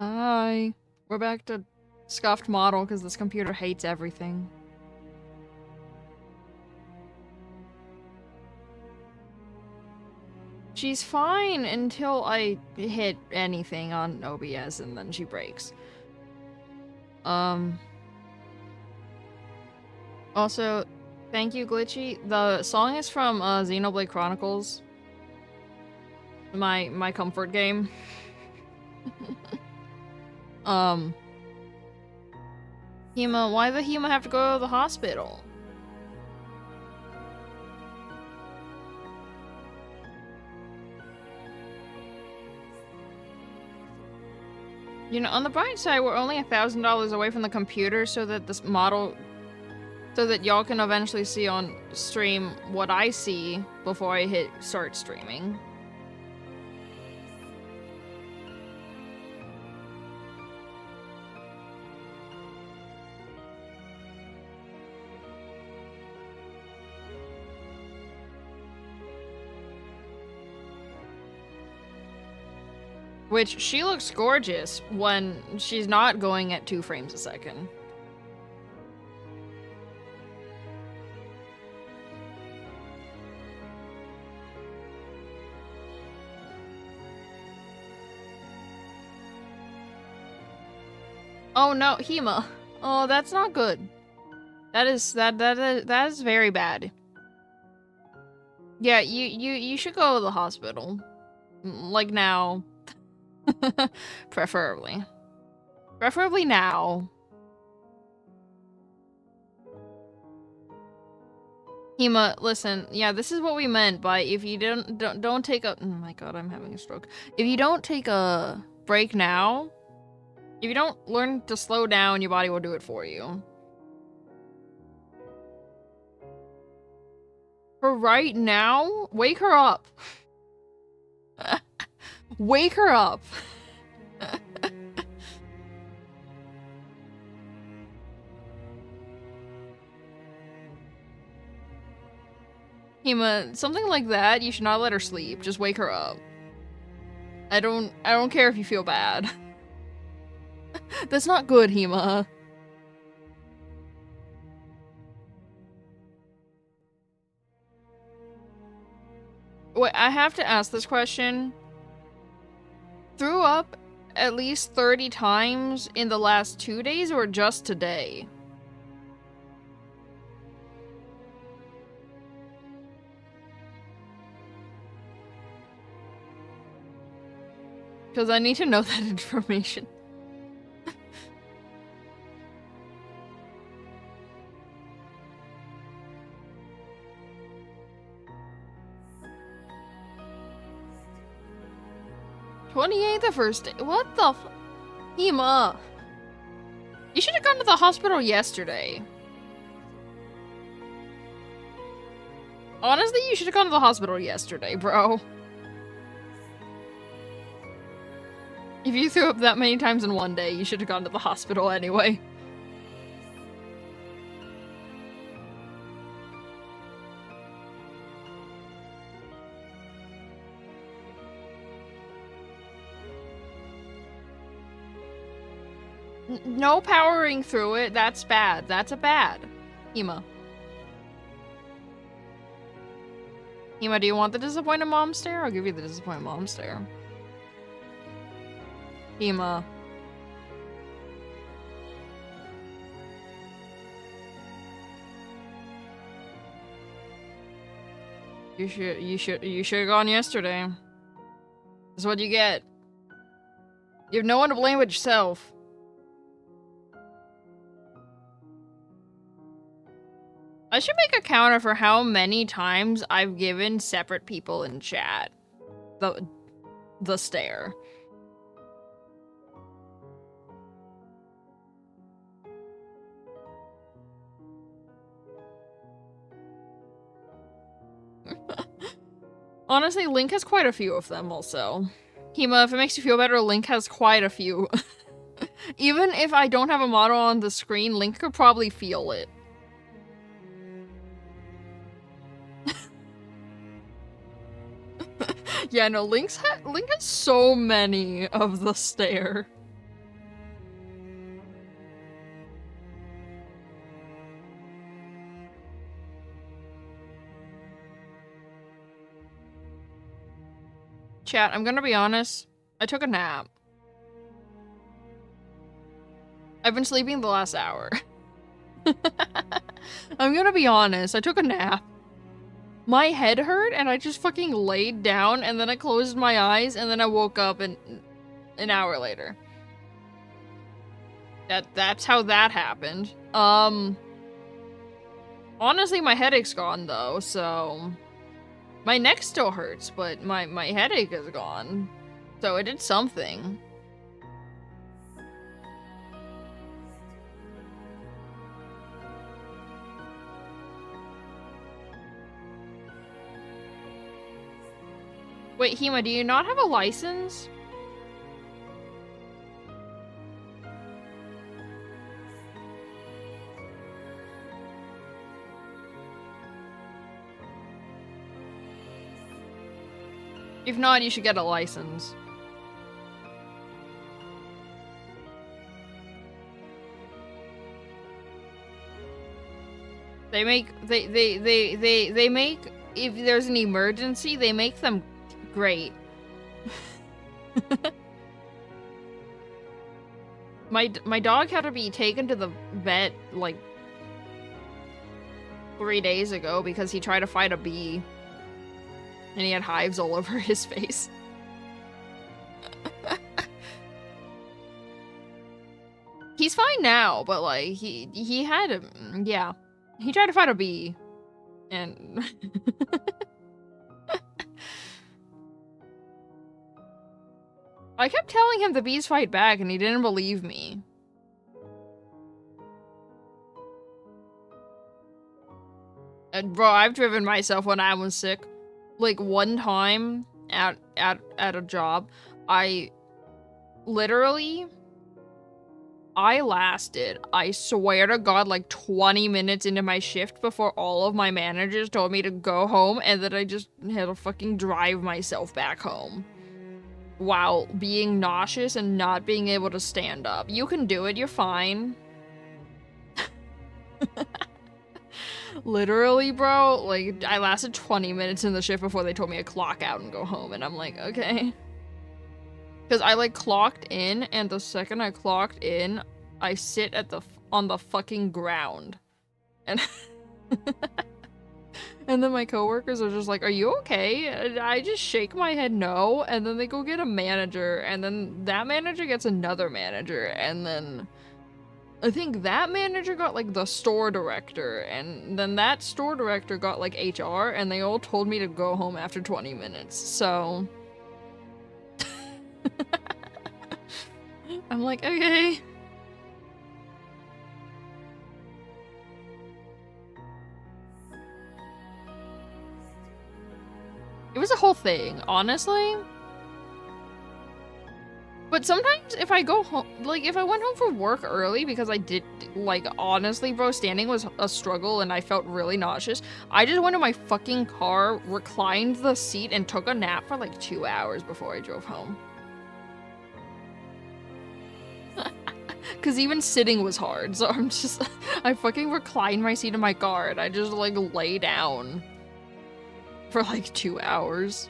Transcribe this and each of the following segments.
Hi. We're back to scuffed model because this computer hates everything. She's fine until I hit anything on OBS and then she breaks. Also, thank you, Glitchy. The song is from Xenoblade Chronicles. My comfort game. Hema, why the Hema have to go to the hospital? You know, on the bright side, we're only $1,000 away from the computer so that this model... So that y'all can eventually see on stream what I see before I hit start streaming. Which, she looks gorgeous when she's not going at 2 frames a second. Oh no, Hema. Oh, that's not good. That is very bad. Yeah, you should go to the hospital. Like now. Preferably. Preferably now. Hema, listen, yeah, this is what we meant by if you don't take a— oh my god, I'm having a stroke. If you don't take a break now, if you don't learn to slow down, your body will do it for you. For right now, wake her up. Wake her up. Hema, something like that, you should not let her sleep. Just wake her up. I don't care if you feel bad. That's not good, Hema. Wait, I have to ask this question. Threw up at least 30 times in the last 2 days or just today? Because I need to know that information. '28th the first day. What the f— Hema. You should have gone to the hospital yesterday. Honestly, you should have gone to the hospital yesterday, bro. If you threw up that many times in one day, you should have gone to the hospital anyway. No powering through it, that's bad. That's a bad. Hema. Hema, do you want the disappointed mom stare? I'll give you the disappointed mom stare. Hema. You should have gone yesterday. That's what you get. You have no one to blame but yourself. I should make a counter for how many times I've given separate people in chat the stare. Honestly, Link has quite a few of them also. Hema, if it makes you feel better, Link has quite a few. Even if I don't have a model on the screen, Link could probably feel it. Yeah, no, Link has so many of the stare. Chat, I'm gonna be honest. I took a nap. I've been sleeping the last hour. I'm gonna be honest. I took a nap. My head hurt and I just fucking laid down and then I closed my eyes and then I woke up an hour later. That's how that happened. Honestly, my headache's gone though, so my neck still hurts, but my headache is gone. So it did something. Wait, Hema, do you not have a license? If not, you should get a license. They make, they make, if there's an emergency, they make them great. My dog had to be taken to the vet, like, 3 days ago because he tried to fight a bee. And he had hives all over his face. He's fine now, but like he had yeah. He tried to fight a bee. And I kept telling him the bees fight back and he didn't believe me. And bro, I've driven myself when I was sick. Like one time at a job, I lasted, I swear to God, like 20 minutes into my shift before all of my managers told me to go home, and then I just had to fucking drive myself back home while being nauseous and not being able to stand up. You can do it, you're fine. Literally, bro, like, I lasted 20 minutes in the shift before they told me to clock out and go home, and I'm like, okay. Because I, like, clocked in, and the second I clocked in, I sit on the fucking ground. And and then my coworkers are just like, are you okay? And I just shake my head no, and then they go get a manager, and then that manager gets another manager, and then I think that manager got, like, the store director, and then that store director got, like, HR, and they all told me to go home after 20 minutes, so... I'm like, okay. It was a whole thing, honestly. But sometimes if I go home, like, if I went home from work early, because I did, like, honestly, bro, standing was a struggle and I felt really nauseous, I just went to my fucking car, reclined the seat, and took a nap for, like, 2 hours before I drove home. Because even sitting was hard, so I'm just, I fucking reclined my seat in my car, and I just, like, lay down for, like, 2 hours.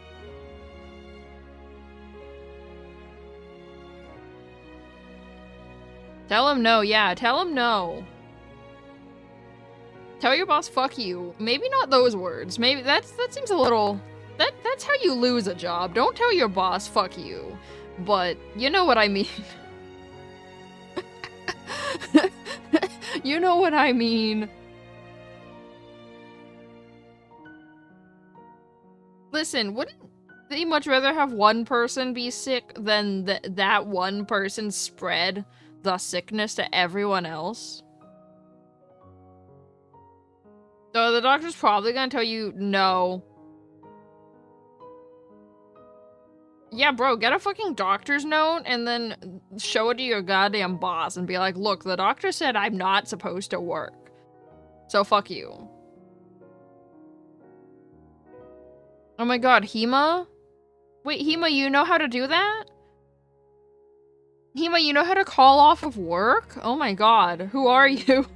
Tell him no, yeah, tell him no. Tell your boss fuck you. Maybe not those words. Maybe that seems a little... That's how you lose a job. Don't tell your boss fuck you. But you know what I mean. You know what I mean. Listen, wouldn't they much rather have one person be sick than that one person spread the sickness to everyone else? So the doctor's probably gonna tell you no. Yeah, bro, get a fucking doctor's note and then show it to your goddamn boss and be like, look, the doctor said I'm not supposed to work. So fuck you. Oh my god, Hema? Wait, Hema, you know how to do that? Hema, you know how to call off of work? Oh my god, who are you?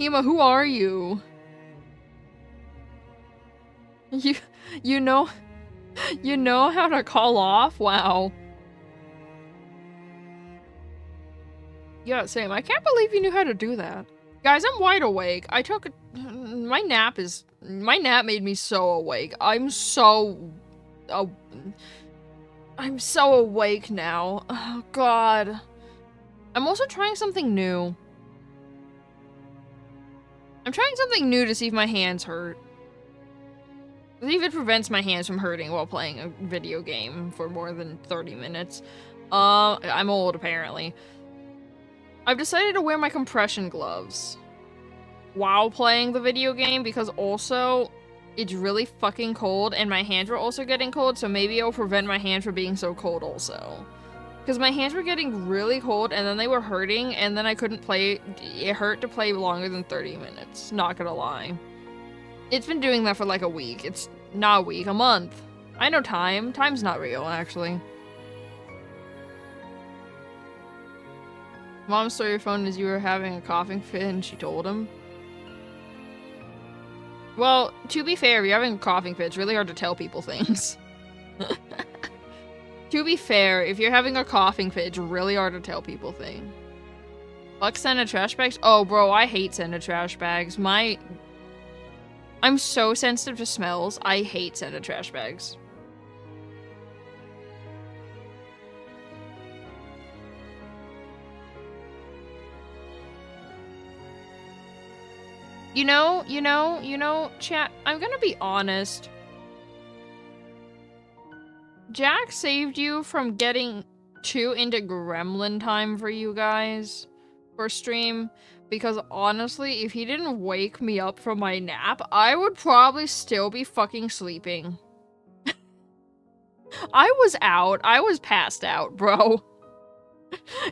Hema, who are you? You, you know, you know how to call off? Wow. Yeah, same. I can't believe you knew how to do that. Guys, I'm wide awake. My nap made me so awake. I'm so awake now. Oh, God. I'm also trying something new. I'm trying something new to see if my hands hurt. See if it prevents my hands from hurting while playing a video game for more than 30 minutes. I'm old, apparently. I've decided to wear my compression gloves while playing the video game because also it's really fucking cold and my hands were also getting cold, so maybe it'll prevent my hands from being so cold also. Because my hands were getting really cold and then they were hurting and then I couldn't play. It hurt to play longer than 30 minutes, not gonna lie. It's been doing that for like a week. It's not a week, a month. I know time. Time's not real, actually. Mom stole your phone as you were having a coughing fit and she told him. Well, to be fair, if you're having a coughing fit, it's really hard to tell people things. To be fair, if you're having a coughing fit, it's really hard to tell people things. Fuck scented trash bags? Oh, bro, I hate scented trash bags. I'm so sensitive to smells. I hate scented trash bags. You know, chat, I'm gonna be honest. Jack saved you from getting too into gremlin time for you guys for stream, because honestly, if he didn't wake me up from my nap, I would probably still be fucking sleeping. I was passed out, bro.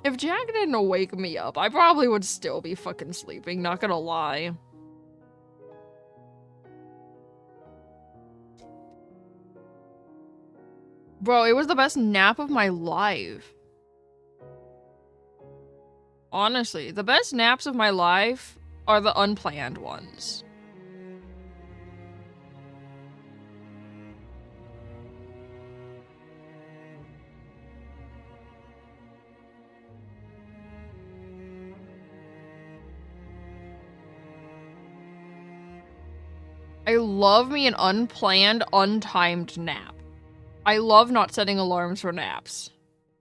If Jack didn't wake me up, I probably would still be fucking sleeping, not gonna lie. Bro, it was the best nap of my life. Honestly, the best naps of my life are the unplanned ones. I love me an unplanned, untimed nap. I love not setting alarms for naps.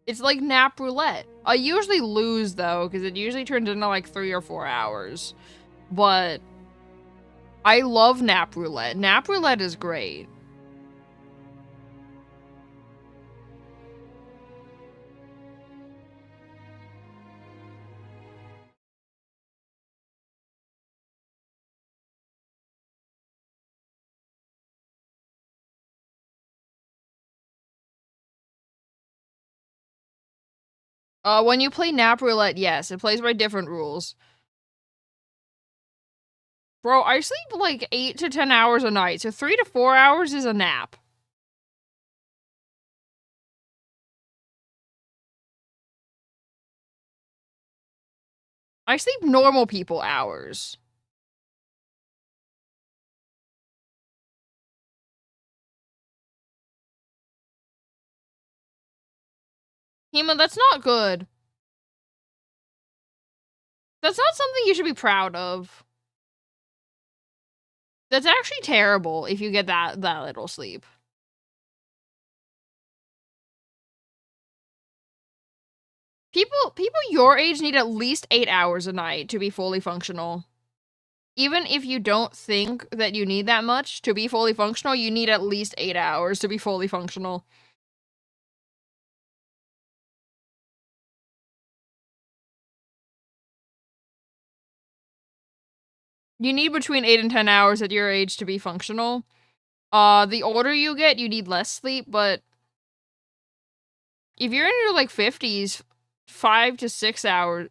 It's like nap roulette. I usually lose though, because it usually turns into like 3 or 4 hours. But I love nap roulette. Nap roulette is great. When you play nap roulette, yes, it plays by different rules. Bro, I sleep like 8 to 10 hours a night, so 3 to 4 hours is a nap. I sleep normal people hours. Hema, that's not good. That's not something you should be proud of. That's actually terrible if you get that little sleep. People your age need at least 8 hours a night to be fully functional. Even if you don't think that you need that much to be fully functional, you need at least 8 hours to be fully functional. You need between 8 and 10 hours at your age to be functional. The older you get, you need less sleep, but if you're in your, like, 50s, 5 to 6 hours...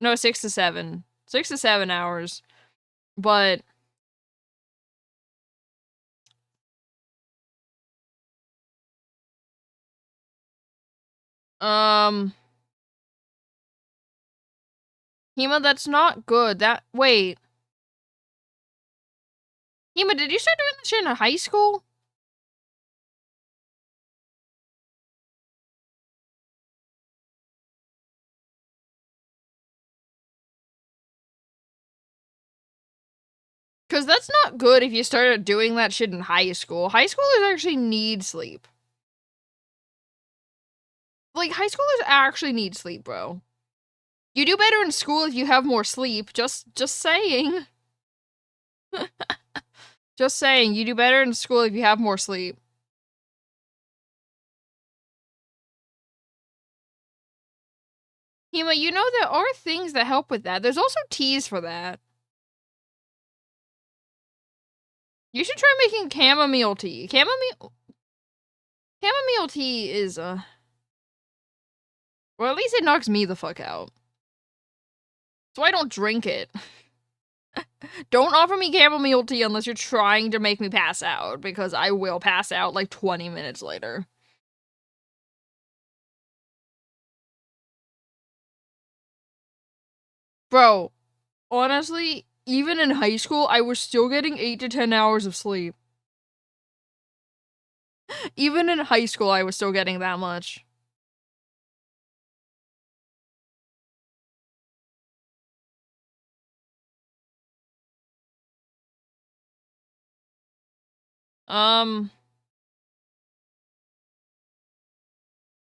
No, 6 to 7. 6 to 7 hours. But... Hema, that's not good. Wait. Hima, did you start doing this shit in high school? Because that's not good if you started doing that shit in high school. High schoolers actually need sleep. Like, high schoolers actually need sleep, bro. You do better in school if you have more sleep. Just saying. Just saying, you do better in school if you have more sleep. Hima, you know there are things that help with that. There's also teas for that. You should try making chamomile tea. Chamomile tea is, well, at least it knocks me the fuck out. So I don't drink it. Don't offer me chamomile tea unless you're trying to make me pass out, because I will pass out like 20 minutes later. Bro, honestly, even in high school, I was still getting 8 to 10 hours of sleep. Even in high school, I was still getting that much. I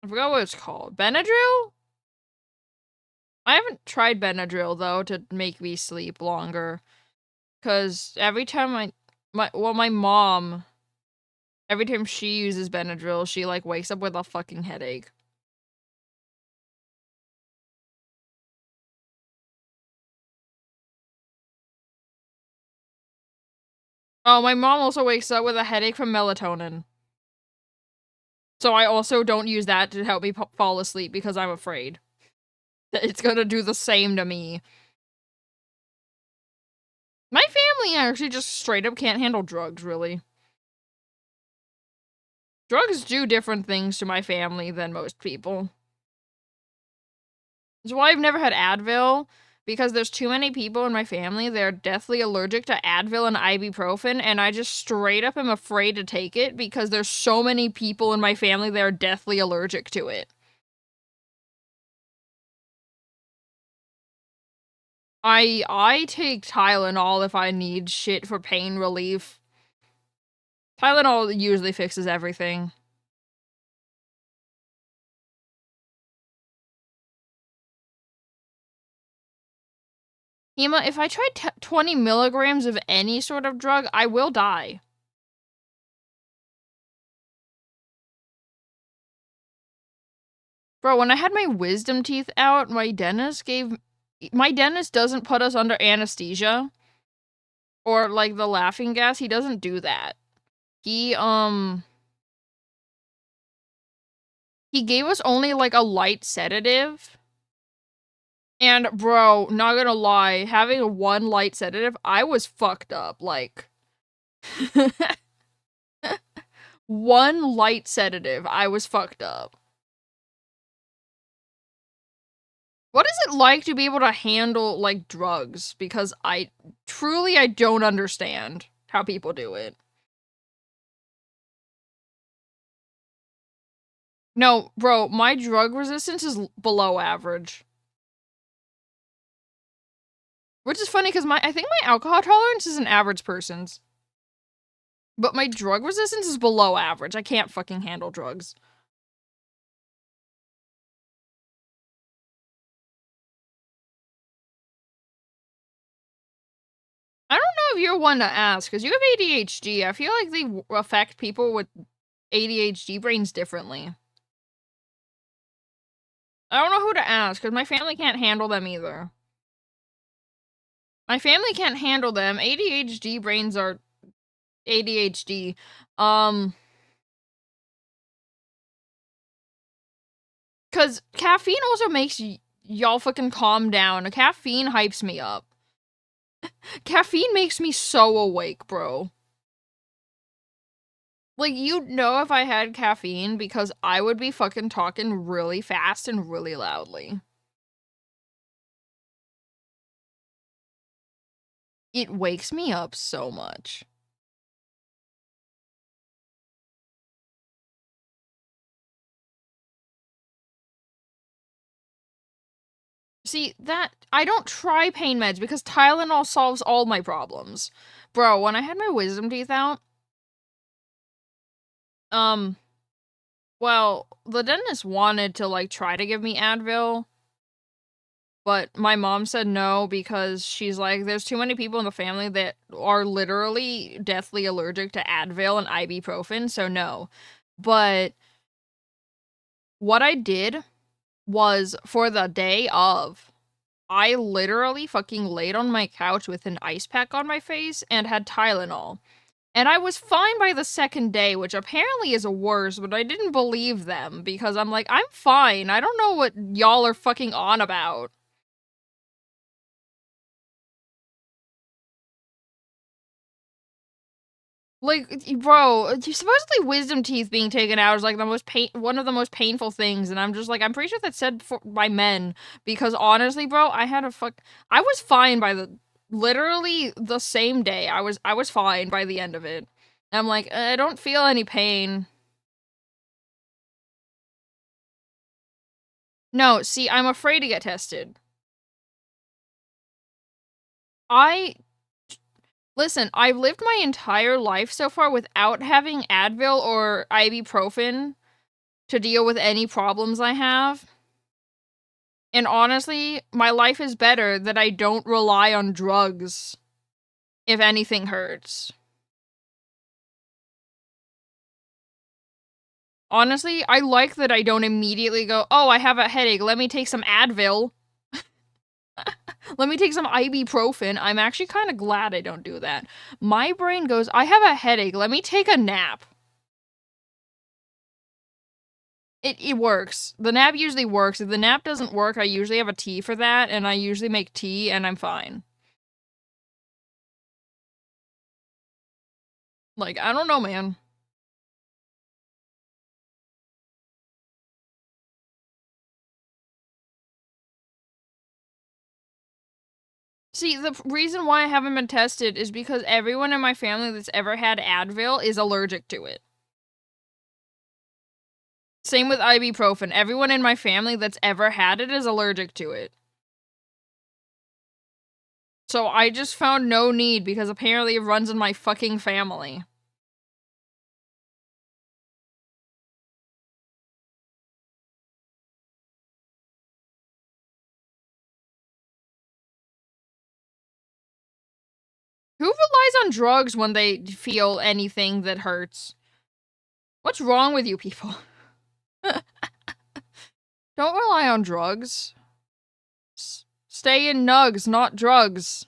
forgot what it's called. Benadryl? I haven't tried Benadryl, though, to make me sleep longer. Because every time my mom, every time she uses Benadryl, she, like, wakes up with a fucking headache. Oh, my mom also wakes up with a headache from melatonin. So I also don't use that to help me fall asleep because I'm afraid that it's gonna do the same to me. My family actually just straight up can't handle drugs, really. Drugs do different things to my family than most people. That's why I've never had Advil, because there's too many people in my family that are deathly allergic to Advil and ibuprofen, and I just straight up am afraid to take it because there's so many people in my family that are deathly allergic to it. I take Tylenol if I need shit for pain relief. Tylenol usually fixes everything. Hima, if I try 20 milligrams of any sort of drug, I will die. Bro, when I had my wisdom teeth out, my dentist doesn't put us under anesthesia. Or, like, the laughing gas. He doesn't do that. He gave us only, like, a light sedative. And, bro, not gonna lie, having one light sedative, I was fucked up, like... One light sedative, I was fucked up. What is it like to be able to handle, like, drugs? Because I don't understand how people do it. No, bro, my drug resistance is below average. Which is funny, because I think my alcohol tolerance is an average person's. But my drug resistance is below average. I can't fucking handle drugs. I don't know if you're one to ask, because you have ADHD. I feel like they affect people with ADHD brains differently. I don't know who to ask, because my family can't handle them either. My family can't handle them. ADHD brains are ADHD. Because caffeine also makes y'all fucking calm down. Caffeine hypes me up. Caffeine makes me so awake, bro. Like, you'd know if I had caffeine because I would be fucking talking really fast and really loudly. It wakes me up so much. See, I don't try pain meds because Tylenol solves all my problems. Bro, when I had my wisdom teeth out, well, the dentist wanted to, like, try to give me Advil, but my mom said no because she's like, there's too many people in the family that are literally deathly allergic to Advil and ibuprofen, so no. But what I did was, for the day of, I literally fucking laid on my couch with an ice pack on my face and had Tylenol. And I was fine by the second day, which apparently is worse, but I didn't believe them because I'm like, I'm fine. I don't know what y'all are fucking on about. Like, bro, supposedly wisdom teeth being taken out is like one of the most painful things, and I'm just like, I'm pretty sure that's said by men, because honestly, bro, I was fine by literally the same day. I was fine by the end of it. I'm like, I don't feel any pain. No, see, I'm afraid to get tested. Listen, I've lived my entire life so far without having Advil or ibuprofen to deal with any problems I have. And honestly, my life is better that I don't rely on drugs if anything hurts. Honestly, I like that I don't immediately go, oh, I have a headache, let me take some Advil. Let me take some ibuprofen. I'm actually kind of glad I don't do that. My brain goes, I have a headache, let me take a nap. It works. The nap usually works. If the nap doesn't work, I usually have a tea for that, and I usually make tea, and I'm fine. Like, I don't know, man. See, the reason why I haven't been tested is because everyone in my family that's ever had Advil is allergic to it. Same with ibuprofen. Everyone in my family that's ever had it is allergic to it. So I just found no need because apparently it runs in my fucking family. Who relies on drugs when they feel anything that hurts? What's wrong with you people? Don't rely on drugs. Stay in nugs, not drugs.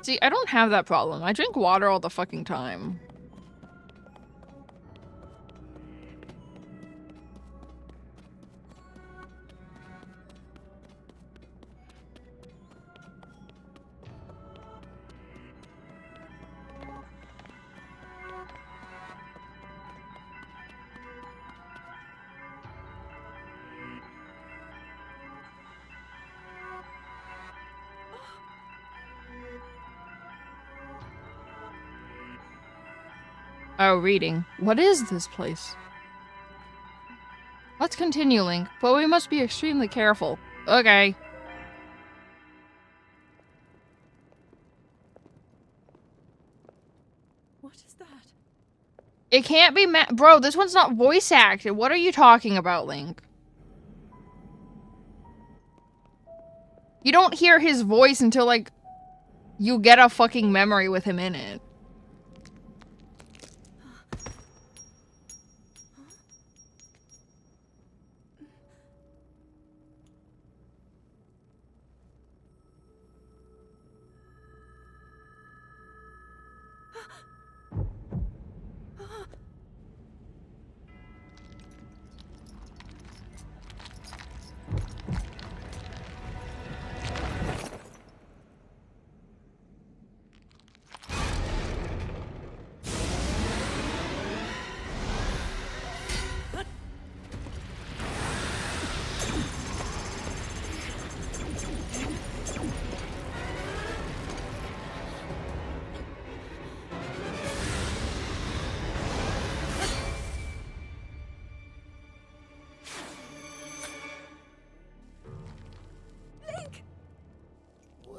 See, I don't have that problem. I drink water all the fucking time. Oh, reading. What is this place? Let's continue, Link, but we must be extremely careful. Okay. What is that? It can't be bro, this one's not voice acted. What are you talking about, Link? You don't hear his voice until, like, you get a fucking memory with him in it.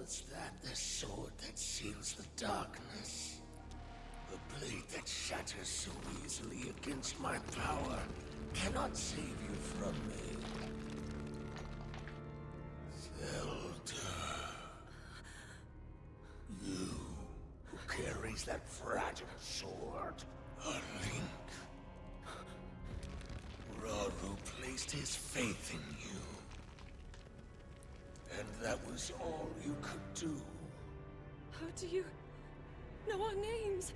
Was that the sword that seals the darkness? The blade that shatters so easily against my power cannot save you from me. Zelda. You who carries that fragile sword. A link. Raru placed his faith in you. And that was all you could do. How do you know our names?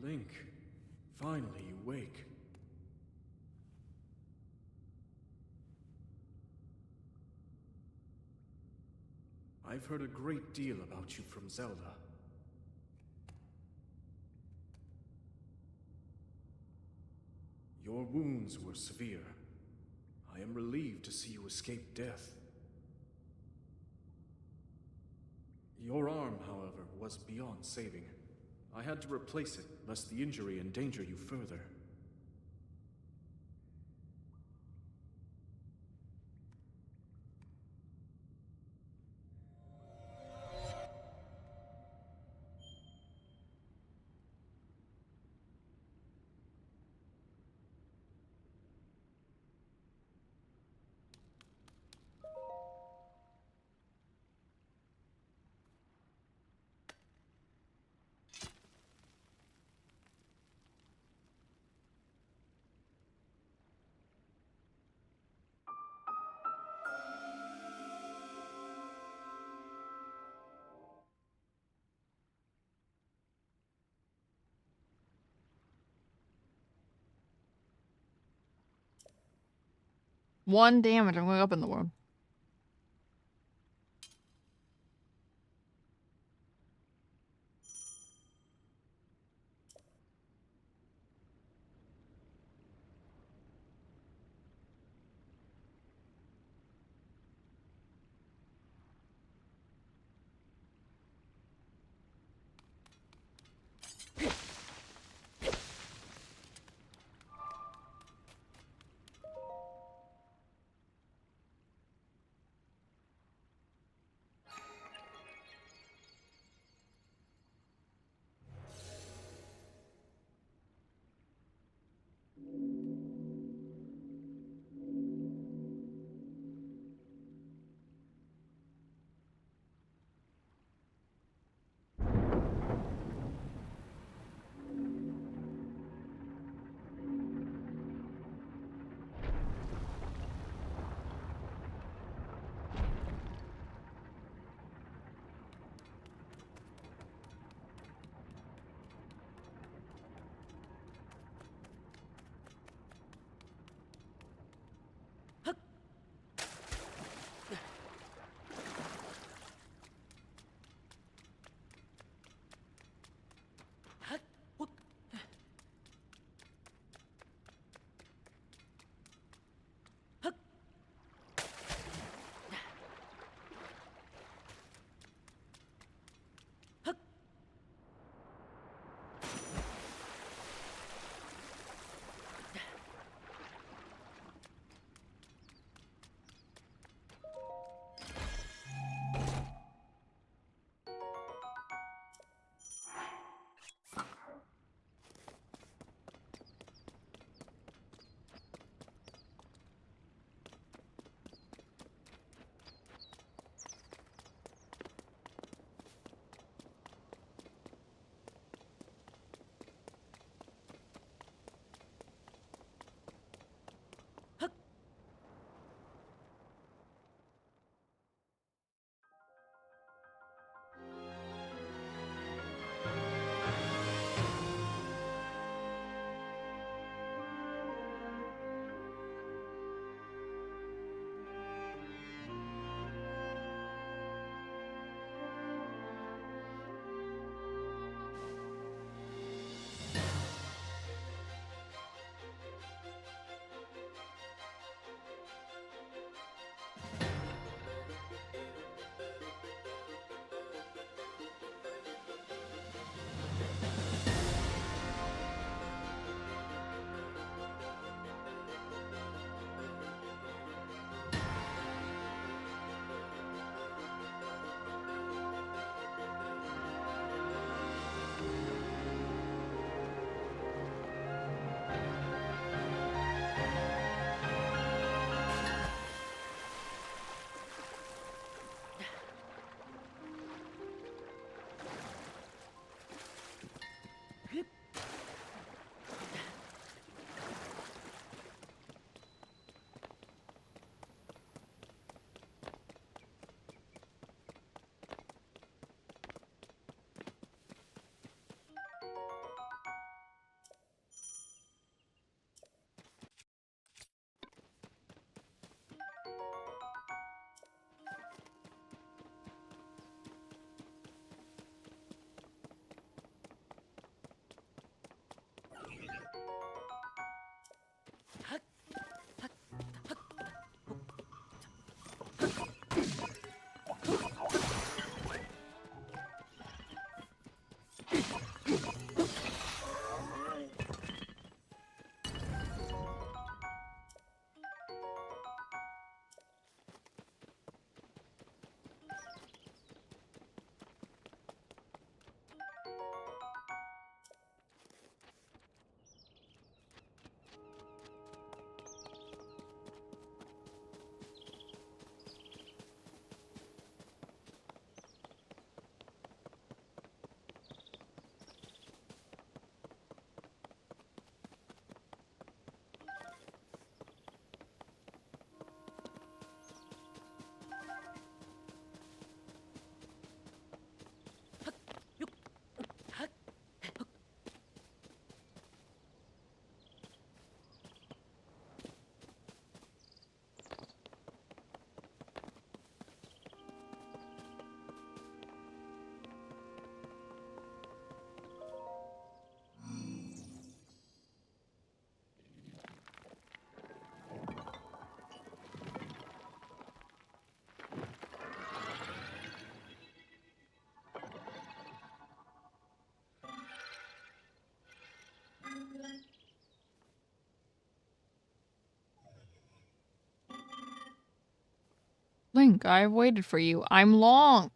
Link, finally you wake. I've heard a great deal about you from Zelda. Your wounds were severe. I am relieved to see you escape death. Your arm, however, was beyond saving. I had to replace it, lest the injury endanger you further. One damage. I'm going up in the world. Link, I've waited for you. I'm Lonk.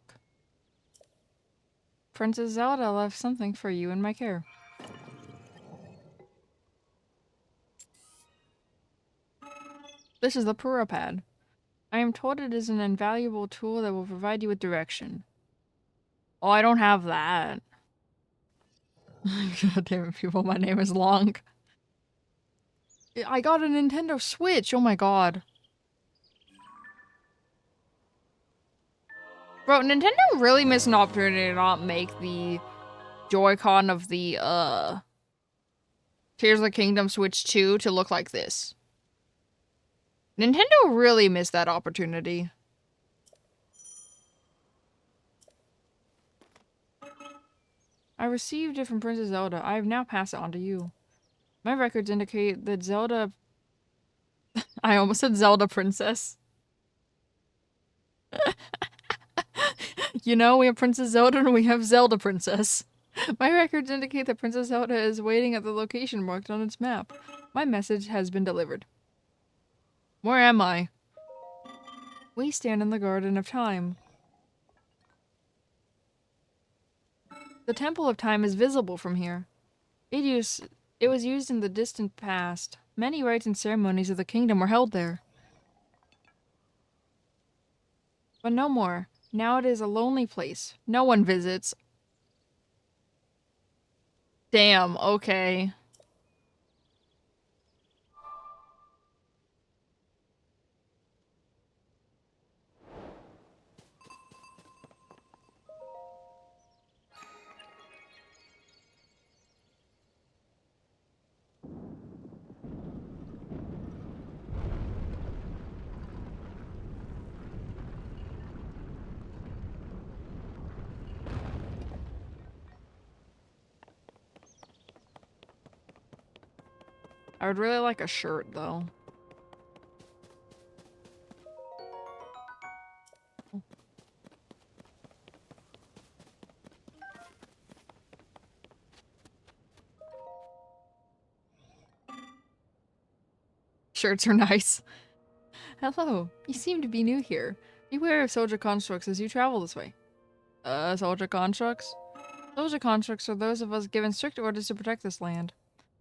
Princess Zelda left something for you in my care. This is the Pura Pad. I am told it is an invaluable tool that will provide you with direction. Oh, I don't have that. God damn it, people. My name is Lonk. I got a Nintendo Switch. Oh my god. Bro, Nintendo really missed an opportunity to not make the Joy-Con of the, Tears of the Kingdom Switch 2 to look like this. Nintendo really missed that opportunity. I received it from Princess Zelda. I have now passed it on to you. My records indicate that Zelda... I almost said Zelda Princess. You know, we have Princess Zelda and we have Zelda Princess. My records indicate that Princess Zelda is waiting at the location marked on its map. My message has been delivered. Where am I? We stand in the Garden of Time. The Temple of Time is visible from here. It was used in the distant past. Many rites and ceremonies of the kingdom were held there. But no more. Now it is a lonely place. No one visits. Damn, okay. I would really like a shirt, though. Shirts are nice. Hello, you seem to be new here. Beware of soldier constructs as you travel this way. Soldier constructs? Soldier constructs are those of us given strict orders to protect this land.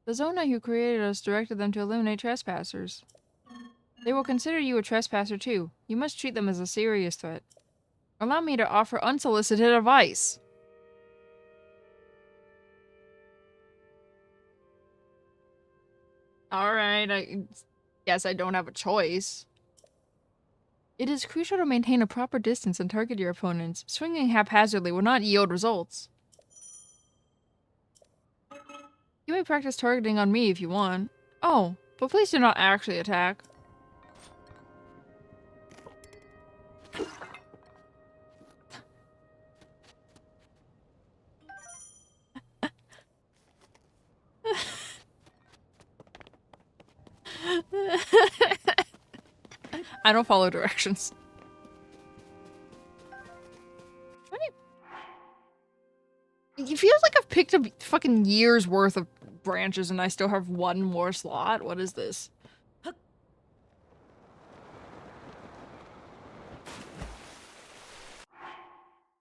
The Zona who created us directed them to eliminate trespassers. They will consider you a trespasser too. You must treat them as a serious threat. Allow me to offer unsolicited advice. Alright, I guess I don't have a choice. It is crucial to maintain a proper distance and target your opponents. Swinging haphazardly will not yield results. You may practice targeting on me if you want. Oh, but please do not actually attack. I don't follow directions. It feels like I've picked up fucking years worth of branches and I still have one more slot. What is this?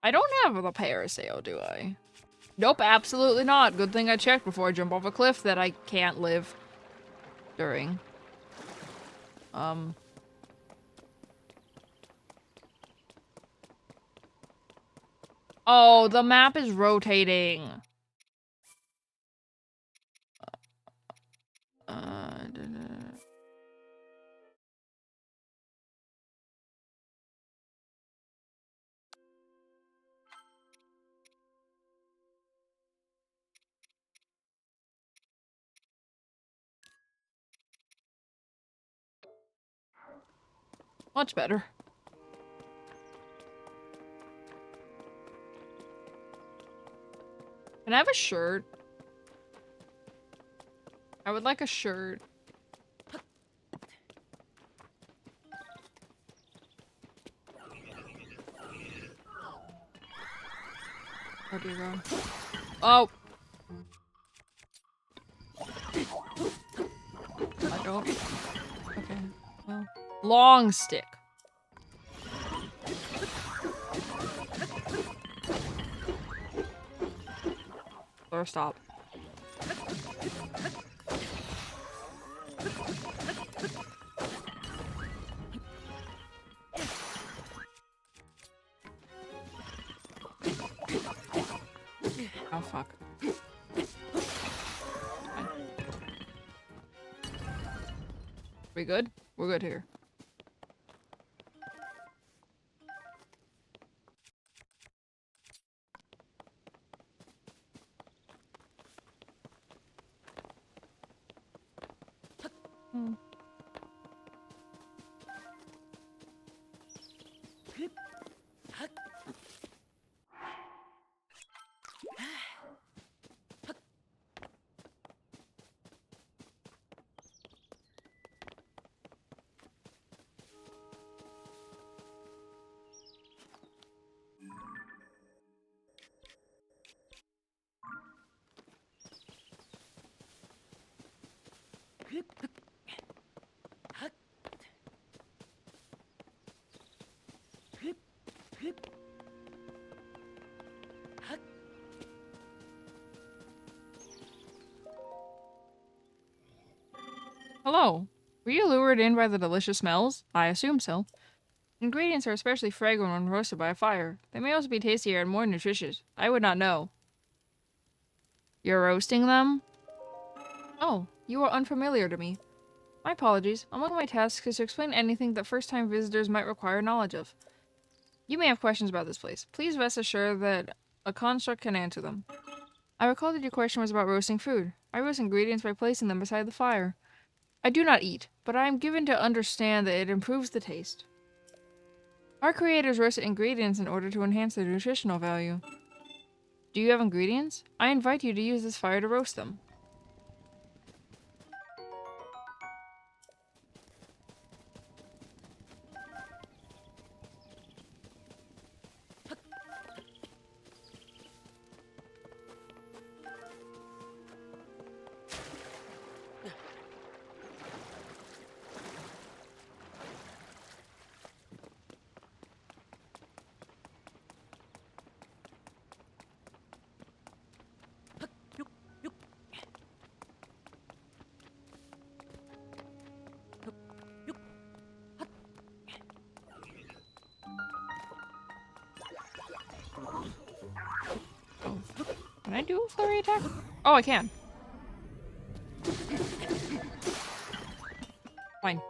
I don't have the parasail, do I? Nope, absolutely not. Good thing I checked before I jump off a cliff that I can't live during. Oh, the map is rotating. Much better. Can I have a shirt? I would like a shirt. Where do you go? Oh! I don't. Okay. Well. Long stick. Or stop. Oh, fuck. Fine. We good? We're good here. Hello. Were you lured in by the delicious smells? I assume so. Ingredients are especially fragrant when roasted by a fire. They may also be tastier and more nutritious. I would not know. You're roasting them? Oh, you are unfamiliar to me. My apologies. Among my tasks is to explain anything that first-time visitors might require knowledge of. You may have questions about this place. Please rest assured that a construct can answer them. I recall that your question was about roasting food. I roast ingredients by placing them beside the fire. I do not eat, but I am given to understand that it improves the taste. Our creators roasted ingredients in order to enhance their nutritional value. Do you have ingredients? I invite you to use this fire to roast them. Can I do a flurry attack? Oh, I can. Fine.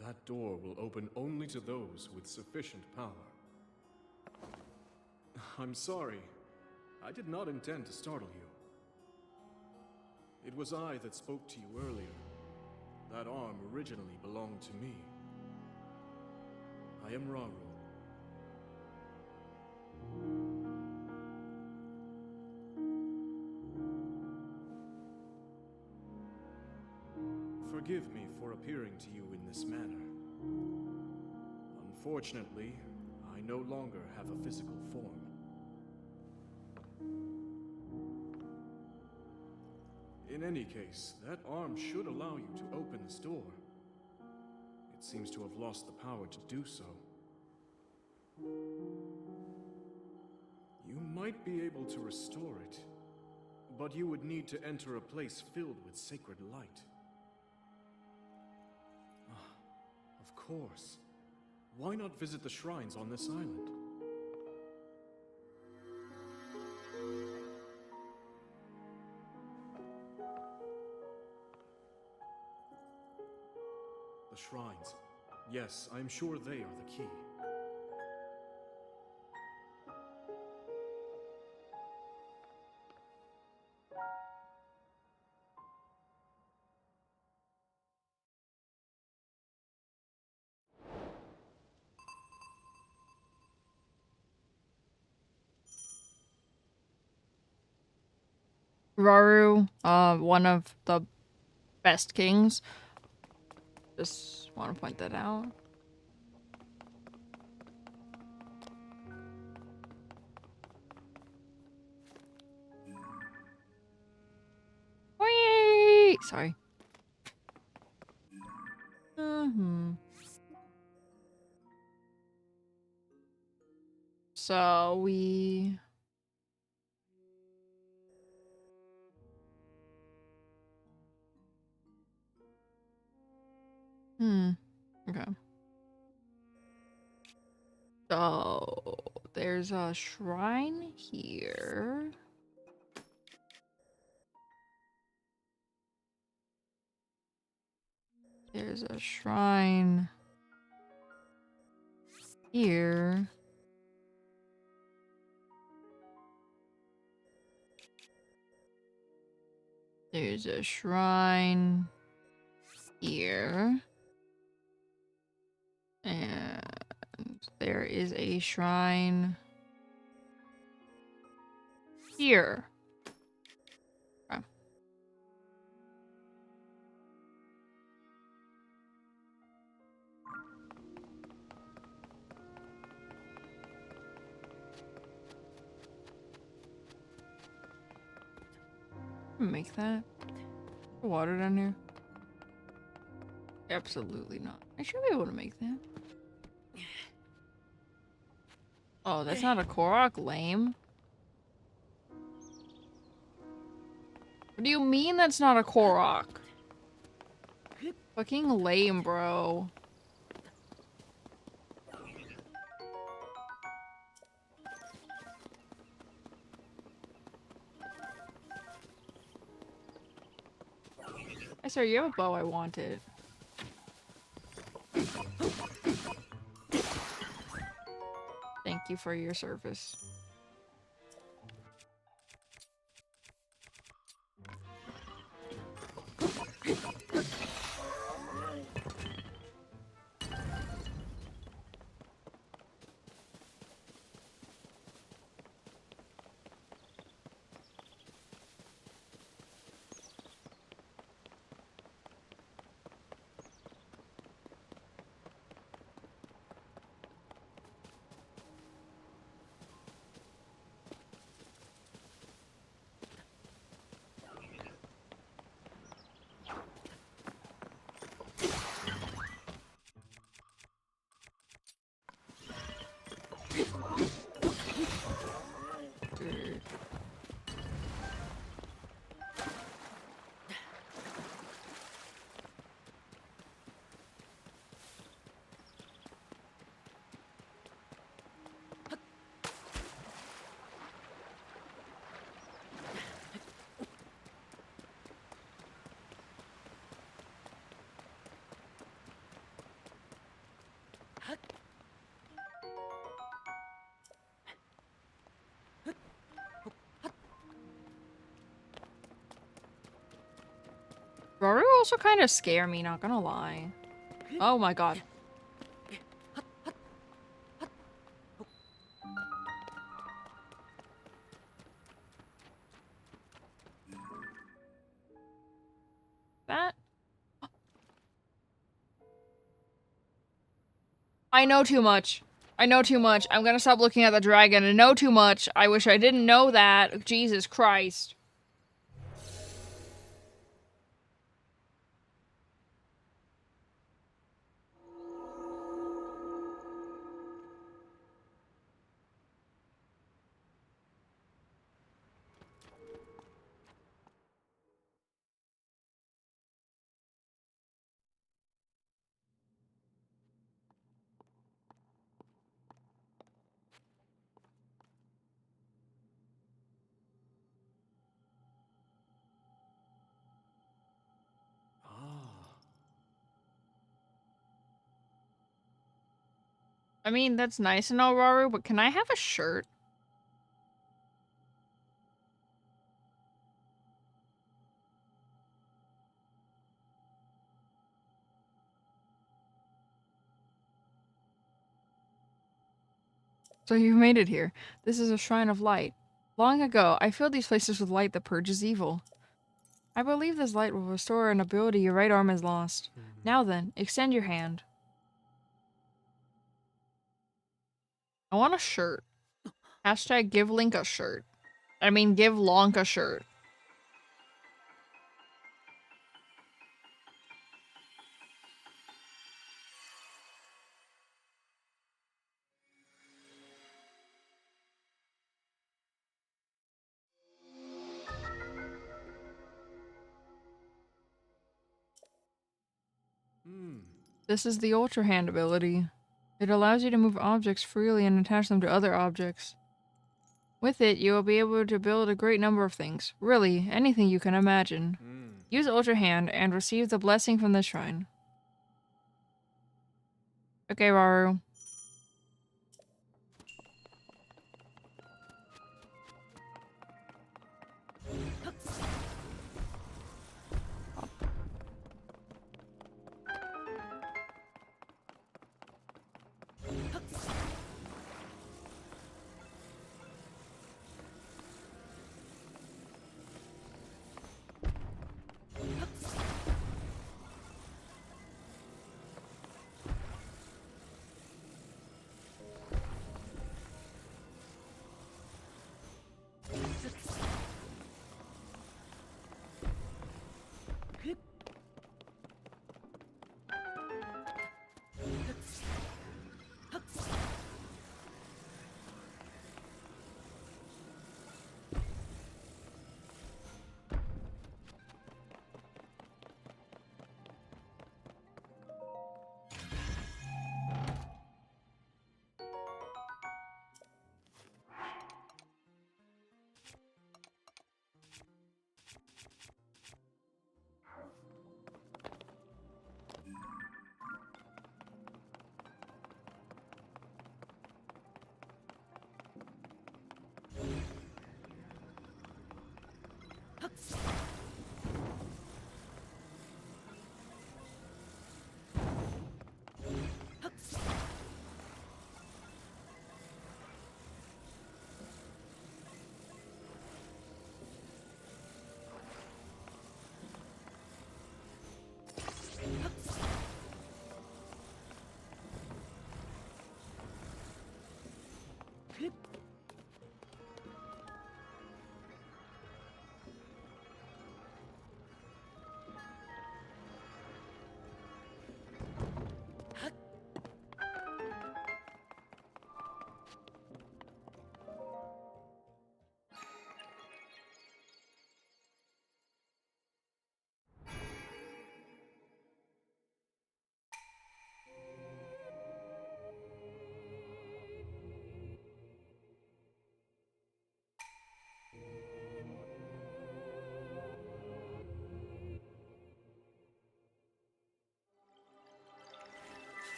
That door will open only to those with sufficient power. I'm sorry. I did not intend to startle you. It was I that spoke to you earlier. That arm originally belonged to me. I am Raru. Forgive me for appearing to you in this manner. Unfortunately, I no longer have a physical form. In any case, that arm should allow you to open this door. It seems to have lost the power to do so. You might be able to restore it, but you would need to enter a place filled with sacred light. Of course. Why not visit the shrines on this island? The shrines. Yes, I'm sure they are the key. Raru, one of the best kings. Just want to point that out. Whee! Sorry. So we... Okay. So there's a shrine here. There's a shrine here. There's a shrine here. And there is a shrine here. Okay. Make that. Water down here? Absolutely not. I should be able to make that. Oh, that's not a Korok? Lame. What do you mean that's not a Korok? Fucking lame, bro. Hey, sir, you have a bow. I want it. Thank you for your service. Raru also kind of scare me, not gonna lie. Oh my god. That? I know too much. I know too much. I'm gonna stop looking at the dragon. I know too much. I wish I didn't know that. Jesus Christ. I mean, that's nice and all, Raru, but can I have a shirt? So you made it here. This is a shrine of light. Long ago, I filled these places with light that purges evil. I believe this light will restore an ability your right arm has lost. Now then, extend your hand. I want a shirt. Hashtag give Link a shirt. I mean, give Lonk a shirt. This is the Ultra Hand ability. It allows you to move objects freely and attach them to other objects. With it, you will be able to build a great number of things. Really, anything you can imagine. Use Ultra Hand and receive the blessing from the shrine. Okay, Raru.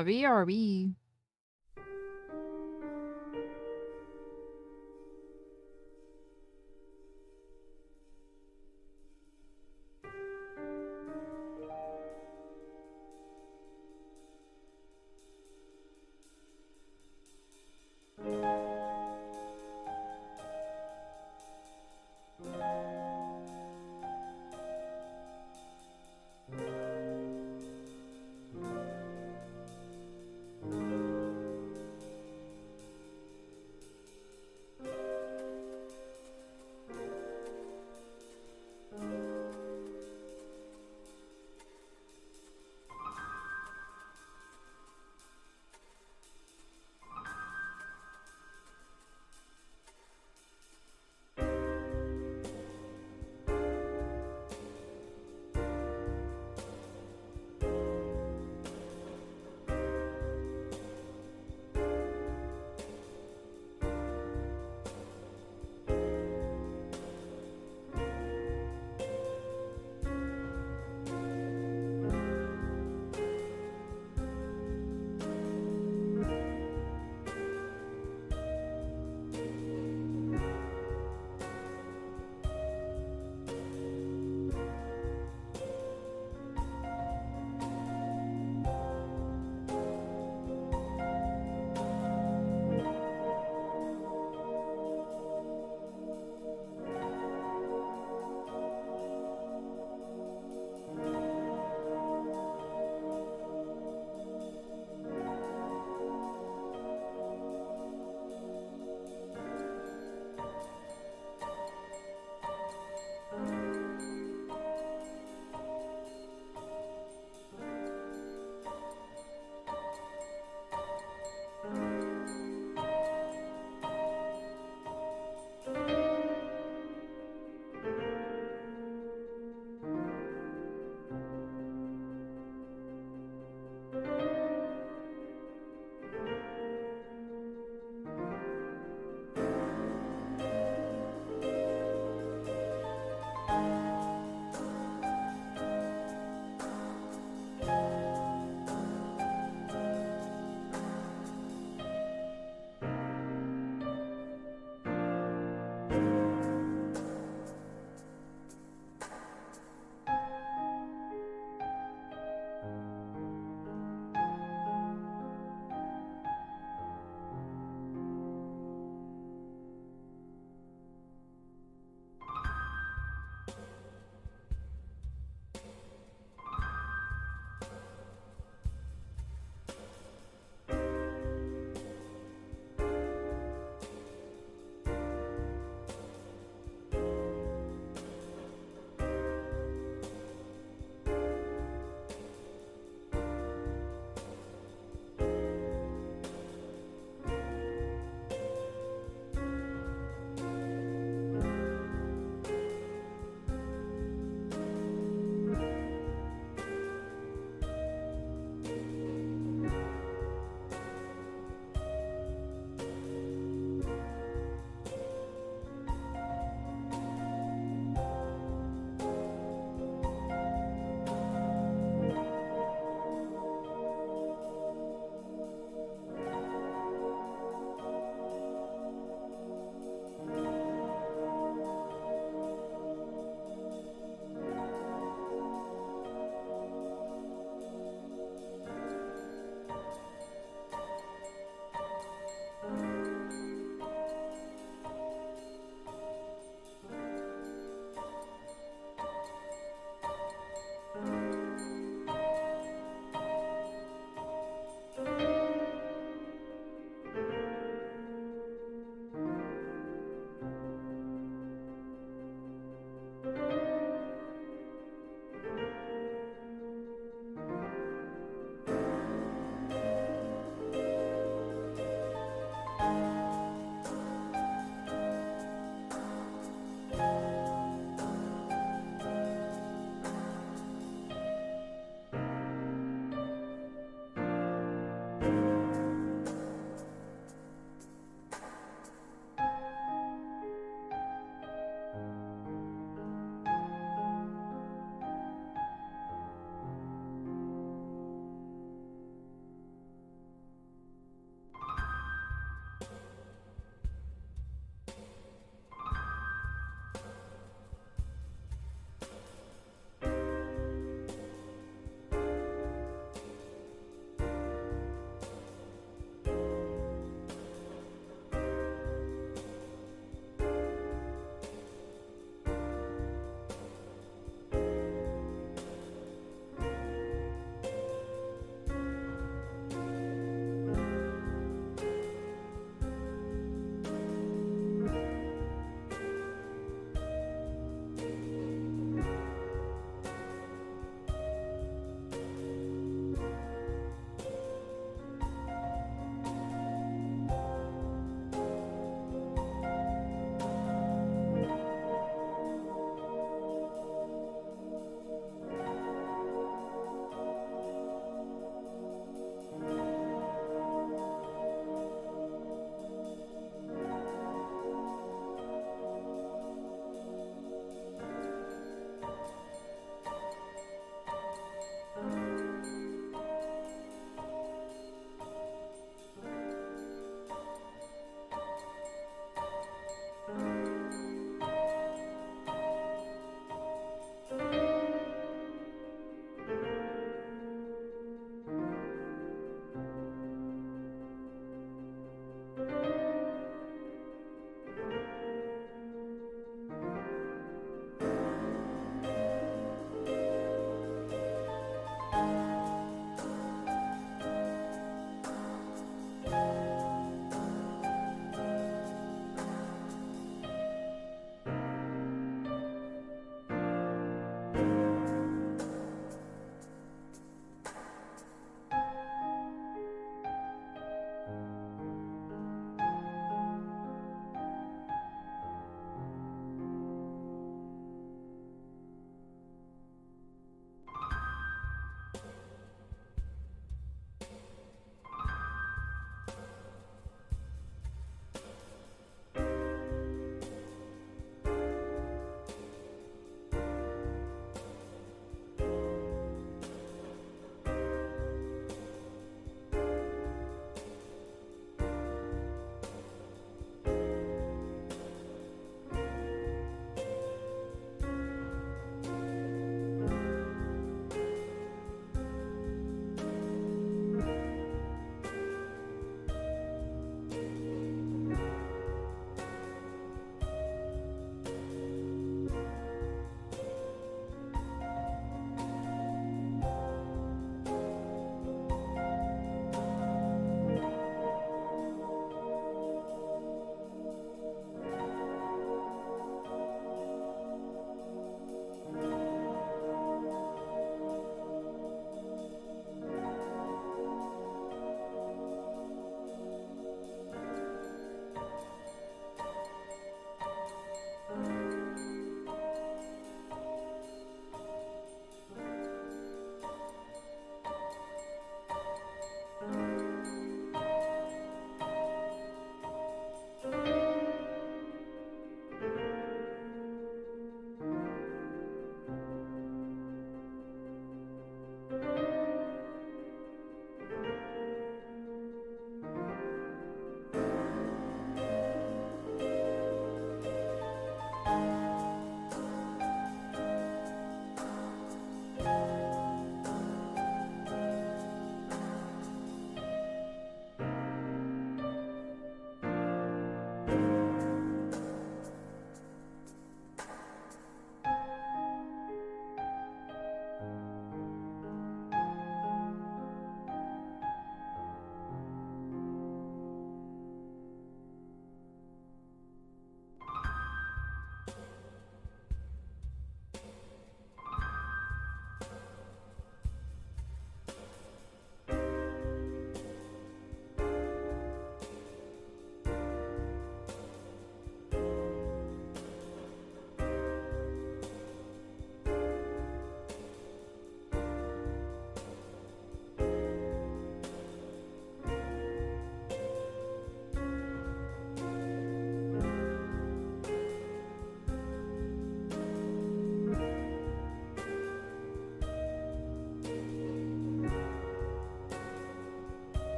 BRB.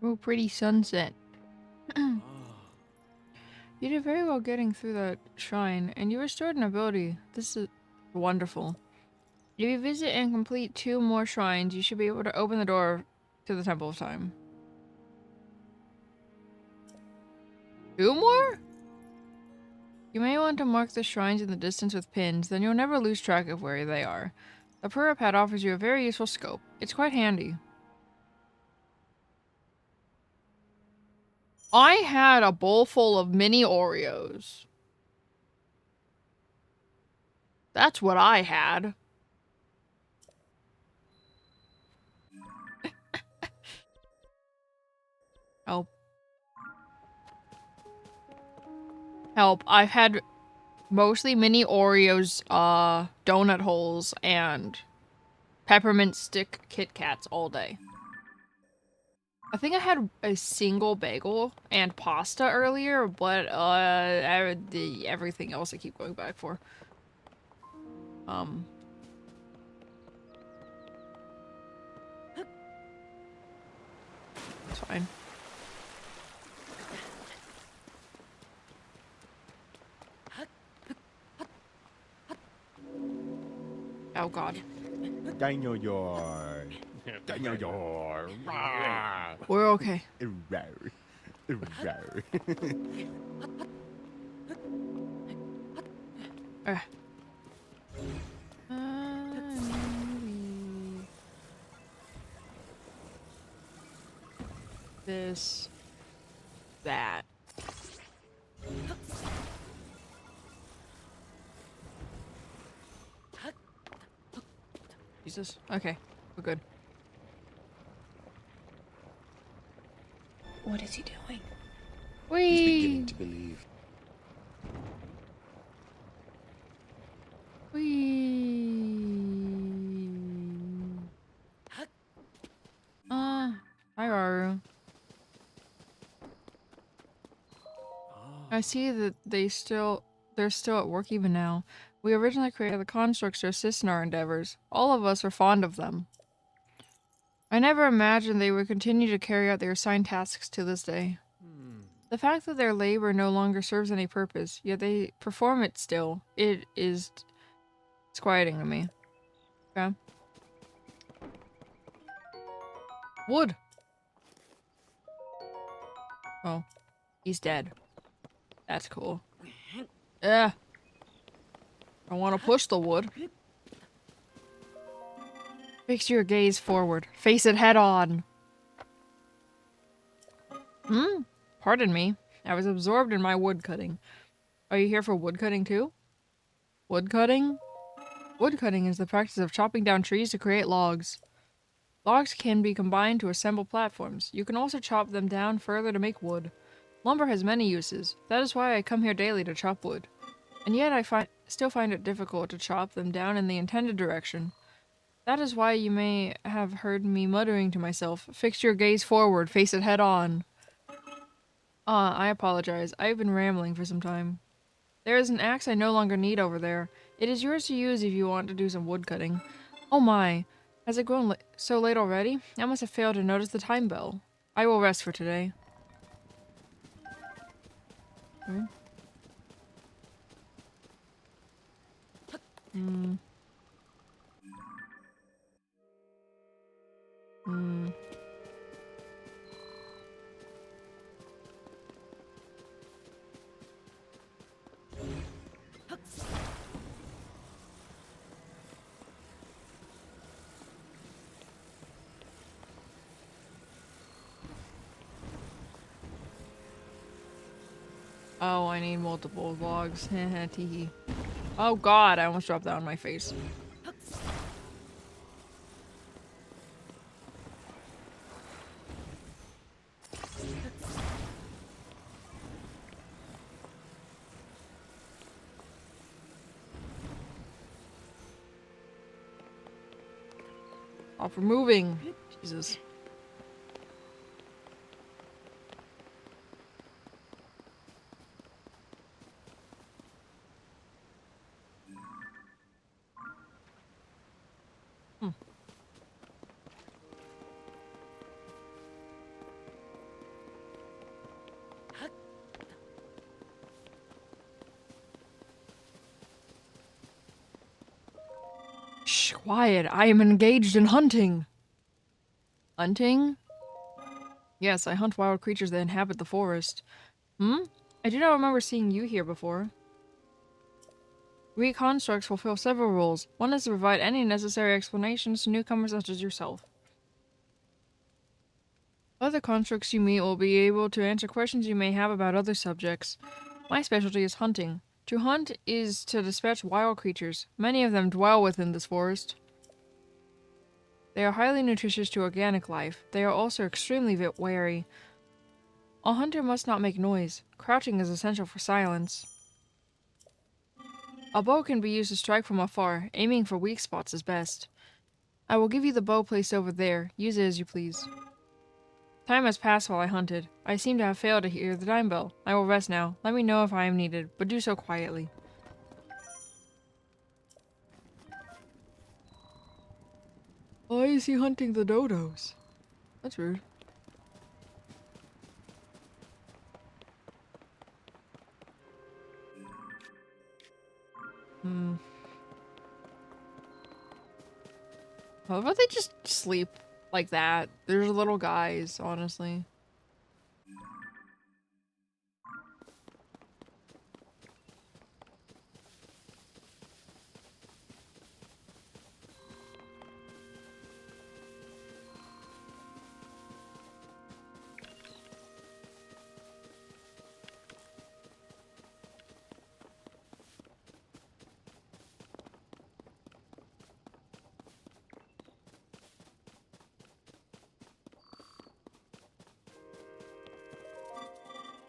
Oh, pretty sunset. Ah, You did very well getting through that shrine, and you restored an ability. This is wonderful. If you visit and complete 2 more shrines, you should be able to open the door to the Temple of Time. 2 more? You may want to mark the shrines in the distance with pins, then you'll never lose track of where they are. The Pura Pad offers you a very useful scope. It's quite handy. I had a bowl full of mini Oreos. That's what I had. Help. Help. I've had mostly mini Oreos, donut holes, and peppermint stick Kit Kats all day. I think I had a single bagel and pasta earlier, but everything else I keep going back for. It's fine. Oh god. Dinosaur. We're okay. Okay. This. That. Jesus. Okay. We're good. What is he doing? He's Whee! beginning to believe. Hi, Aru. I see that they're still at work even now. We originally created the constructs to assist in our endeavors. All of us are fond of them. I never imagined they would continue to carry out their assigned tasks to this day. The fact that their labor no longer serves any purpose, yet they perform it still, it's quieting to me. Okay. Wood! Oh. He's dead. That's cool. Yeah. I want to push the wood. Fix your gaze forward. Face it head on. Pardon me. I was absorbed in my wood cutting. Are you here for wood cutting too? Wood cutting? Wood cutting is the practice of chopping down trees to create logs. Logs can be combined to assemble platforms. You can also chop them down further to make wood. Lumber has many uses. That is why I come here daily to chop wood. And yet I still find it difficult to chop them down in the intended direction. That is why you may have heard me muttering to myself, fix your gaze forward, face it head on. I apologize. I've been rambling for some time. There is an axe I no longer need over there. It is yours to use if you want to do some wood cutting. Oh my. Has it grown so late already? I must have failed to notice the time bell. I will rest for today. Oh, I need multiple logs. Teehee. Oh god, I almost dropped that on my face. Off removing. Jesus. Shh, quiet. I am engaged in hunting. Hunting? Yes, I hunt wild creatures that inhabit the forest. Hmm? I do not remember seeing you here before. We constructs fulfill several roles. One is to provide any necessary explanations to newcomers such as yourself. Other constructs you meet will be able to answer questions you may have about other subjects. My specialty is hunting. To hunt is to dispatch wild creatures. Many of them dwell within this forest. They are highly nutritious to organic life. They are also extremely wary. A hunter must not make noise. Crouching is essential for silence. A bow can be used to strike from afar. Aiming for weak spots is best. I will give you the bow placed over there. Use it as you please. Time has passed while I hunted. I seem to have failed to hear the dime bell. I will rest now. Let me know if I am needed, but do so quietly. Why is he hunting the dodos? That's rude. How about they just sleep like that? They're little guys, honestly.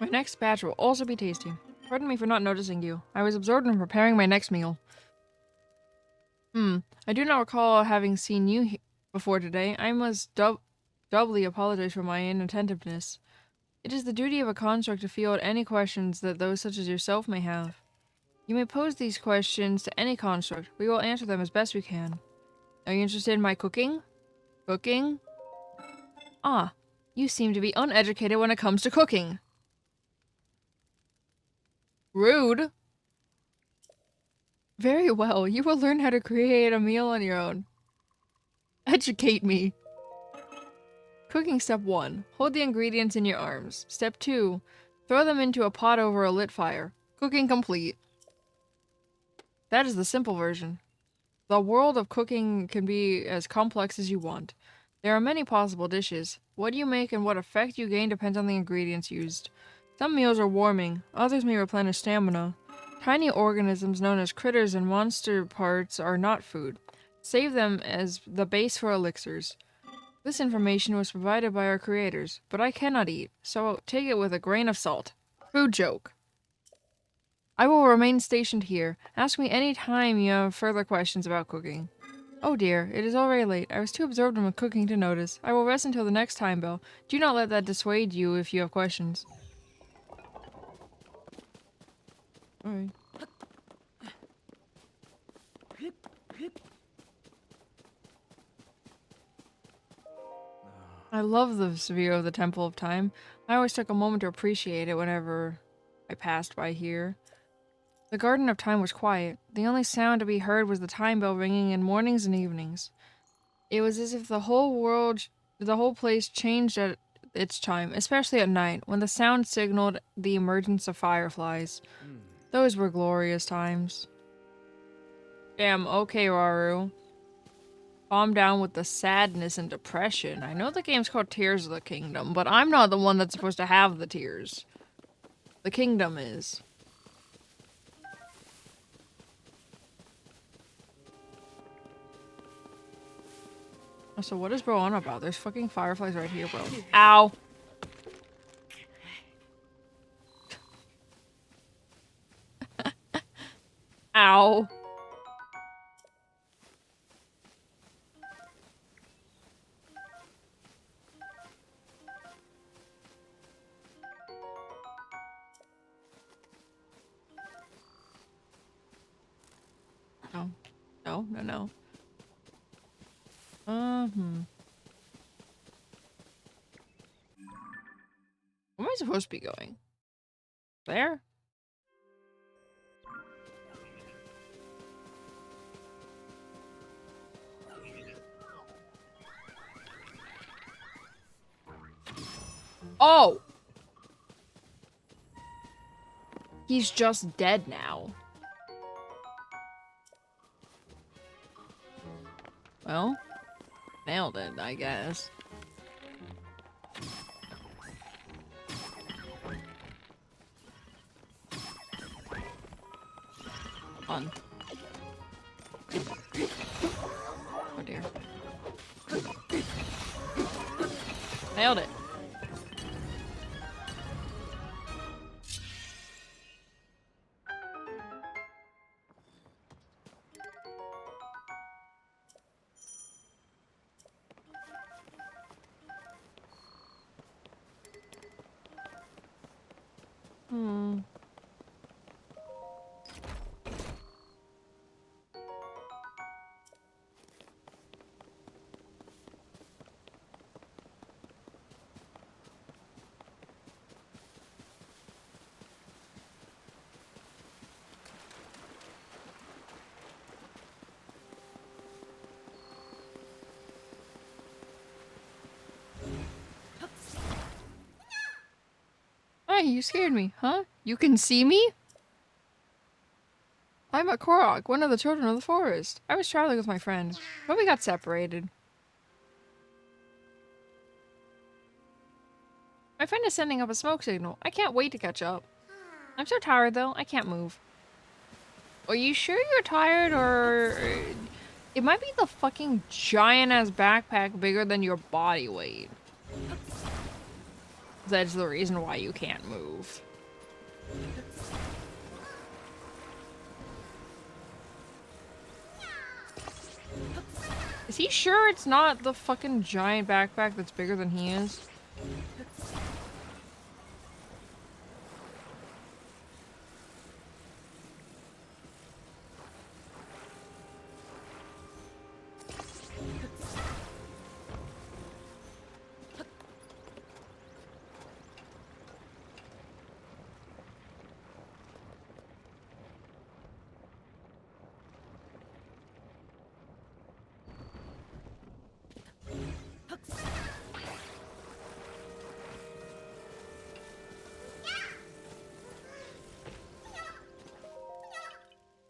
My next batch will also be tasty. Pardon me for not noticing you. I was absorbed in preparing my next meal. I do not recall having seen you before today. I must doubly apologize for my inattentiveness. It is the duty of a construct to field any questions that those such as yourself may have. You may pose these questions to any construct. We will answer them as best we can. Are you interested in my cooking? Cooking? Ah, you seem to be uneducated when it comes to cooking. Rude. Very well, you will learn how to create a meal on your own. Educate me. Cooking step 1. Hold the ingredients in your arms. Step 2. Throw them into a pot over a lit fire. Cooking complete. That is the simple version. The world of cooking can be as complex as you want. There are many possible dishes. What you make and what effect you gain depends on the ingredients used. Some meals are warming, others may replenish stamina. Tiny organisms known as critters and monster parts are not food. Save them as the base for elixirs. This information was provided by our creators, but I cannot eat, so take it with a grain of salt. Food joke. I will remain stationed here. Ask me any time you have further questions about cooking. Oh dear, it is already late. I was too absorbed in cooking to notice. I will rest until the next time bell. Do not let that dissuade you if you have questions. Alright. I love this view of the Temple of Time. I always took a moment to appreciate it whenever I passed by here. The Garden of Time was quiet. The only sound to be heard was the time bell ringing in mornings and evenings. It was as if the whole place changed at its chime, especially at night, when the sound signaled the emergence of fireflies. Those were glorious times. Damn, okay, Raru. Calm down with the sadness and depression. I know the game's called Tears of the Kingdom, but I'm not the one that's supposed to have the tears. The kingdom is. So what is bro on about? There's fucking fireflies right here, bro. Ow! Ow! No. No, no, no. Where am I supposed to be going? There? Oh! He's just dead now. Well, nailed it, I guess. Fun. Oh dear. Nailed it. Hmm. Hey, you scared me, huh? You can see me? I'm a Korok, one of the children of the forest. I was traveling with my friend, but we got separated. My friend is sending up a smoke signal. I can't wait to catch up. I'm so tired though, I can't move. Are you sure you're tired, or... It might be the fucking giant-ass backpack bigger than your body weight. That's the reason why you can't move. Is he sure it's not the fucking giant backpack that's bigger than he is?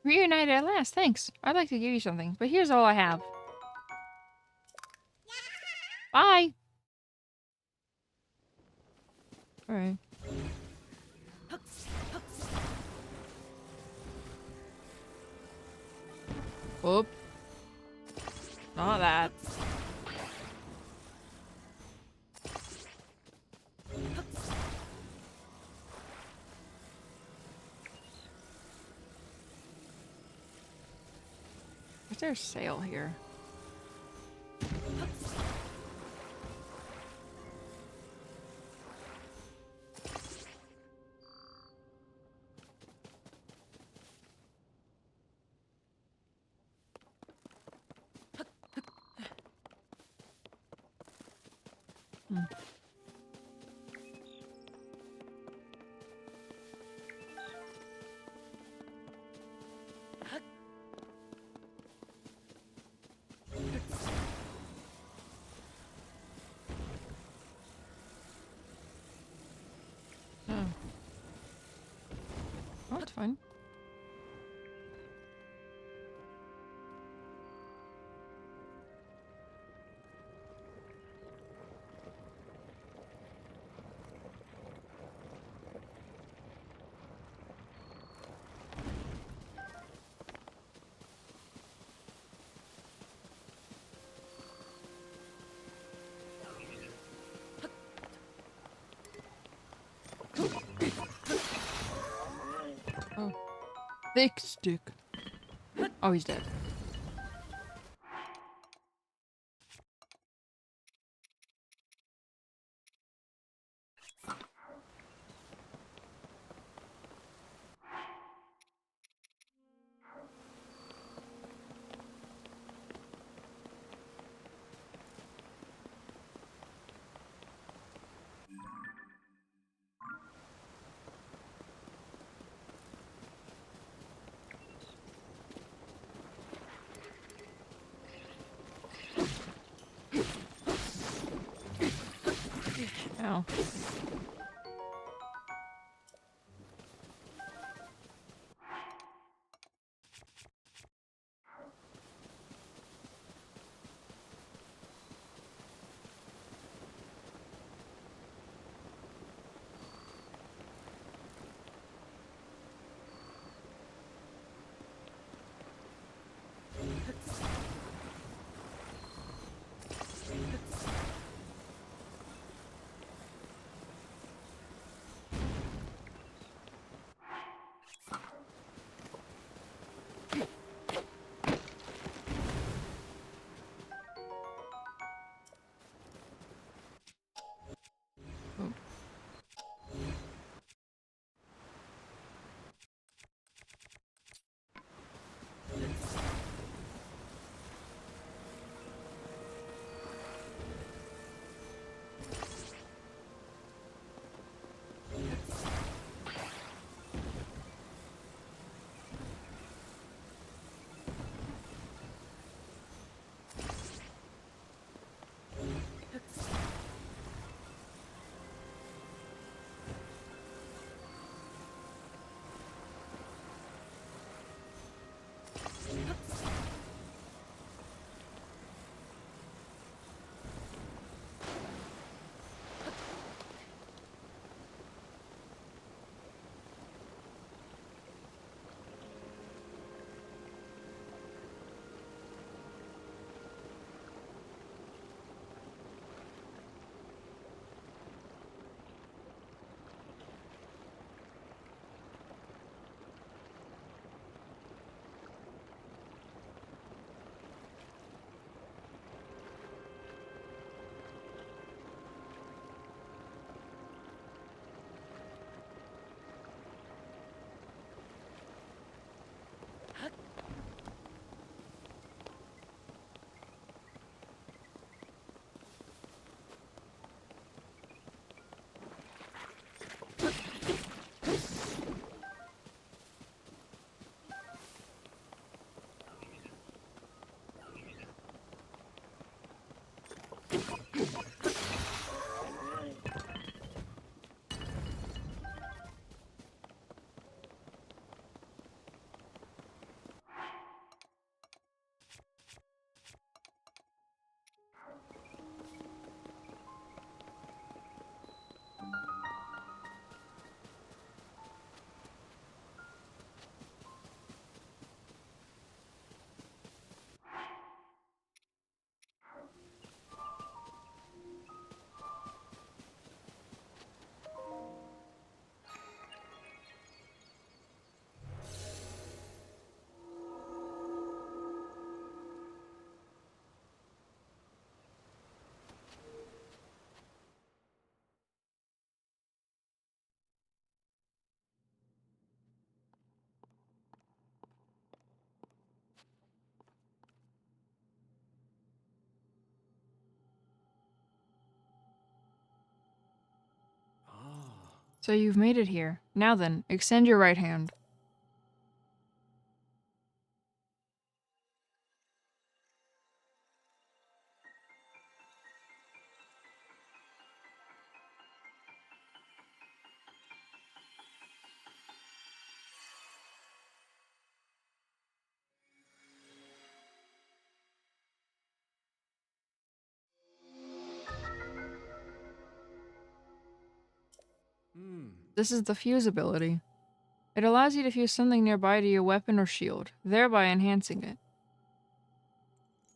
Reunited at last, thanks. I'd like to give you something, but here's all I have. Bye! Alright. Whoop. Not that. Is there a sail here? Hmm. Oh. Oh, that's fine. Oh. Thick stick. Oh, he's dead. Ow. So you've made it here. Now then, extend your right hand. This is the fuse ability. It allows you to fuse something nearby to your weapon or shield, thereby enhancing it.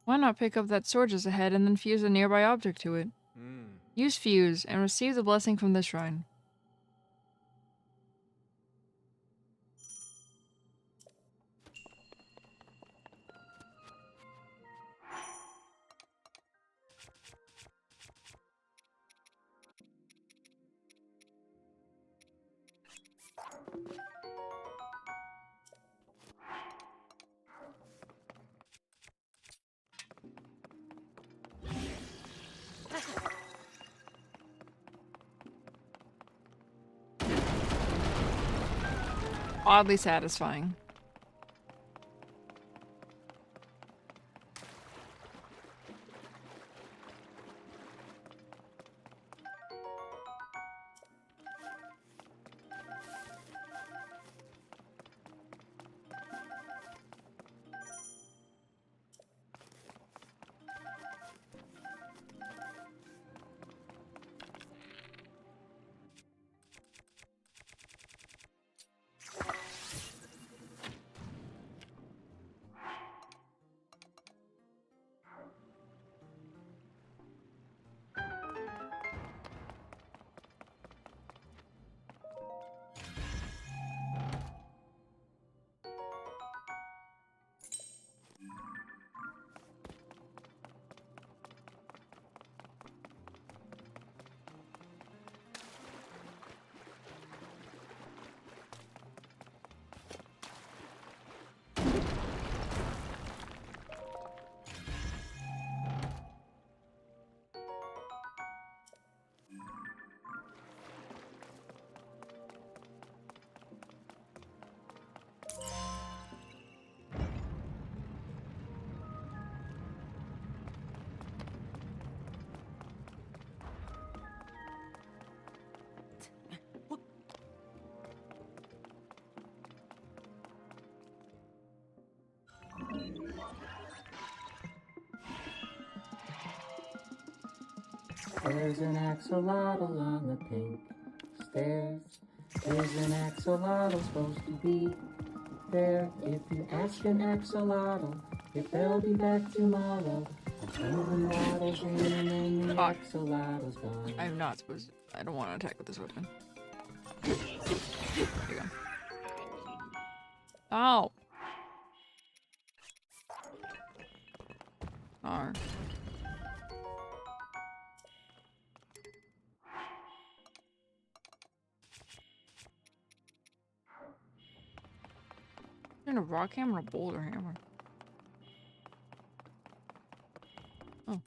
Why not pick up that sword just ahead and then fuse a nearby object to it? Use fuse and receive the blessing from this shrine. Oddly satisfying. There's an axolotl on the pink stairs. There's an axolotl supposed to be there. If you ask an axolotl if they'll be back tomorrow, some of them waddles in and then the axolotl's gone. I'm not supposed to. I don't want to attack with this weapon. There you go. Oh! Arr. And a rock hammer or a boulder hammer? Oh. I'm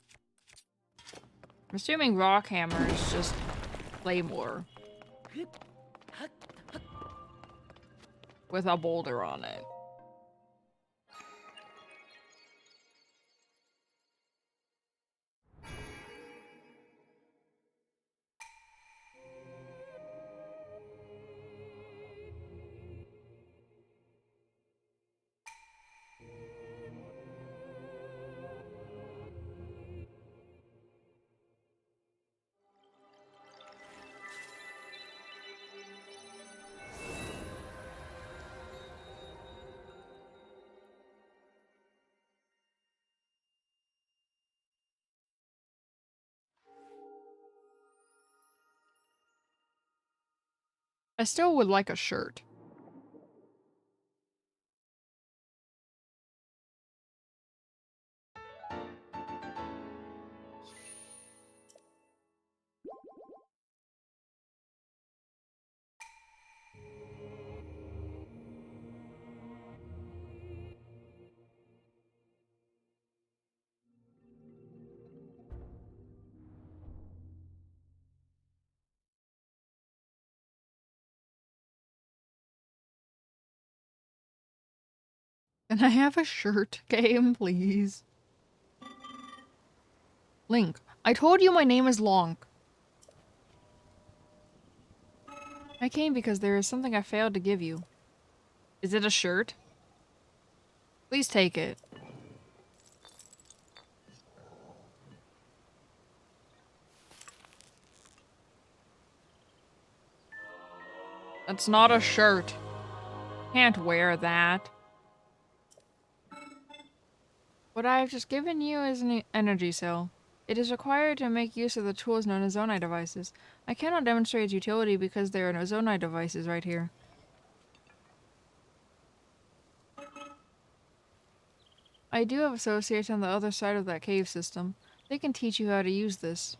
assuming rock hammer is just claymore. With a boulder on it. I still would like a shirt. Can I have a shirt game, please? Link, I told you my name is long. I came because there is something I failed to give you. Is it a shirt? Please take it. That's not a shirt. Can't wear that. What I have just given you is an energy cell. It is required to make use of the tools known as zonai devices. I cannot demonstrate its utility because there are no zonai devices right here. I do have associates on the other side of that cave system. They can teach you how to use this.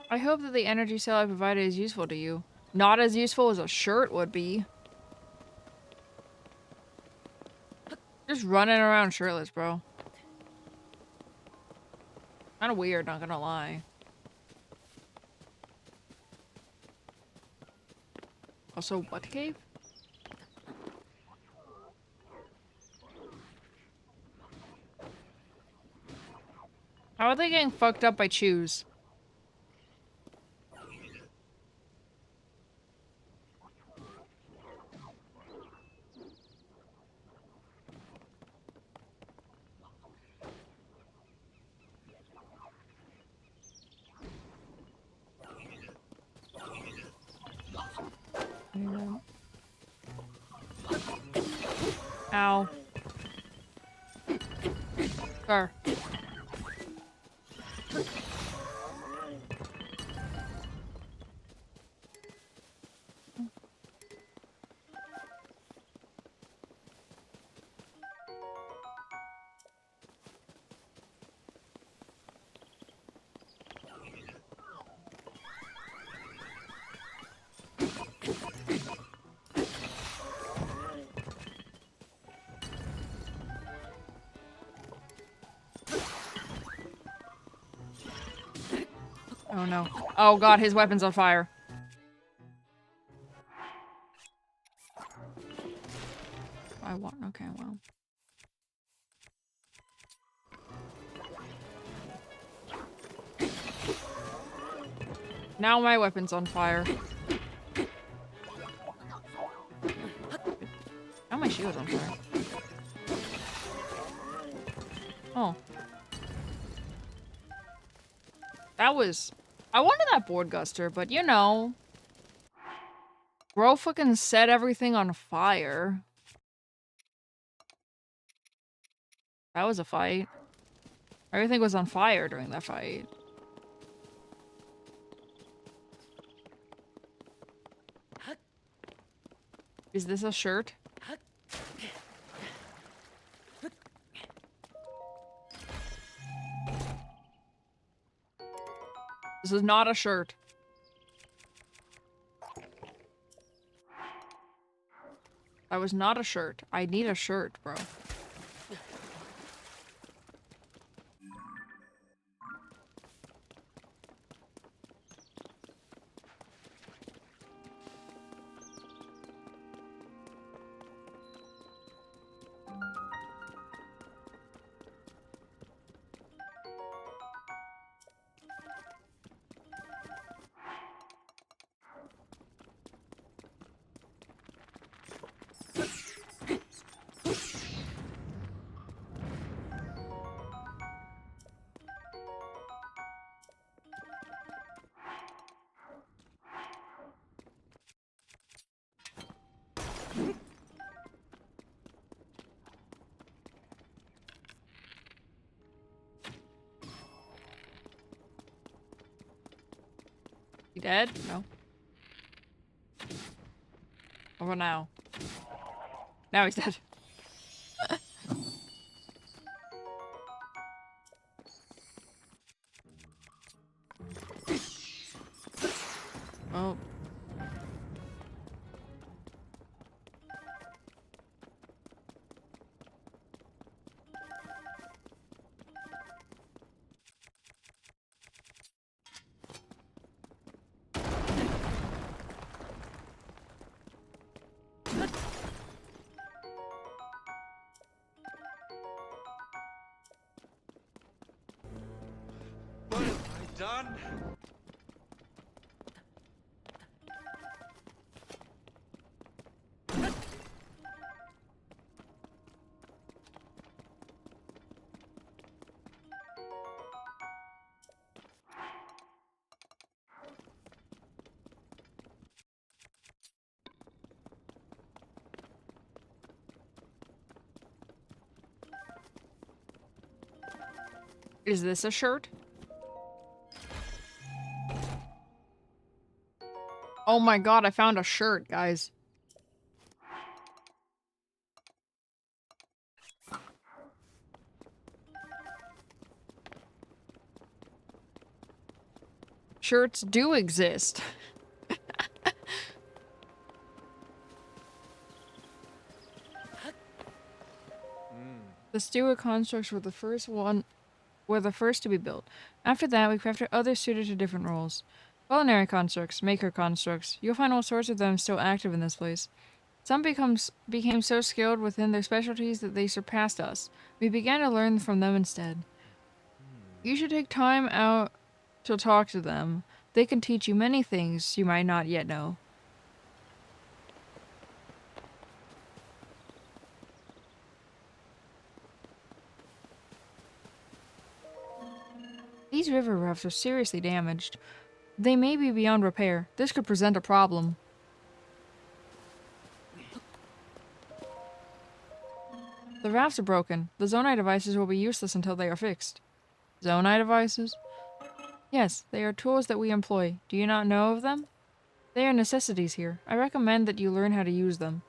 I hope that the energy cell I provided is useful to you. Not as useful as a shirt would be. Just running around shirtless, bro. Kinda weird, not gonna lie. Also, what cave? How are they getting fucked up by chews? Ow. Sure. Oh no. Oh god, his weapon's on fire. I want. Okay, well. Now my weapon's on fire. Now my shield's on fire. Oh. That was... I wanted that board guster, but you know... Bro fucking set everything on fire. That was a fight. Everything was on fire during that fight. Is this a shirt? This is not a shirt. That was not a shirt. I need a shirt, bro. He dead? No. Over now. Now he's dead. Oh. done? Is this a shirt? Oh my god, I found a shirt, guys. Shirts do exist. The steward constructs were the first to be built. After that, we crafted others suited to different roles. Culinary constructs, maker constructs. You'll find all sorts of them still active in this place. Some became so skilled within their specialties that they surpassed us. We began to learn from them instead. You should take time out to talk to them. They can teach you many things you might not yet know. These river rafts are seriously damaged. They may be beyond repair. This could present a problem. The rafts are broken. The Zonai devices will be useless until they are fixed. Zonai devices? Yes, they are tools that we employ. Do you not know of them? They are necessities here. I recommend that you learn how to use them.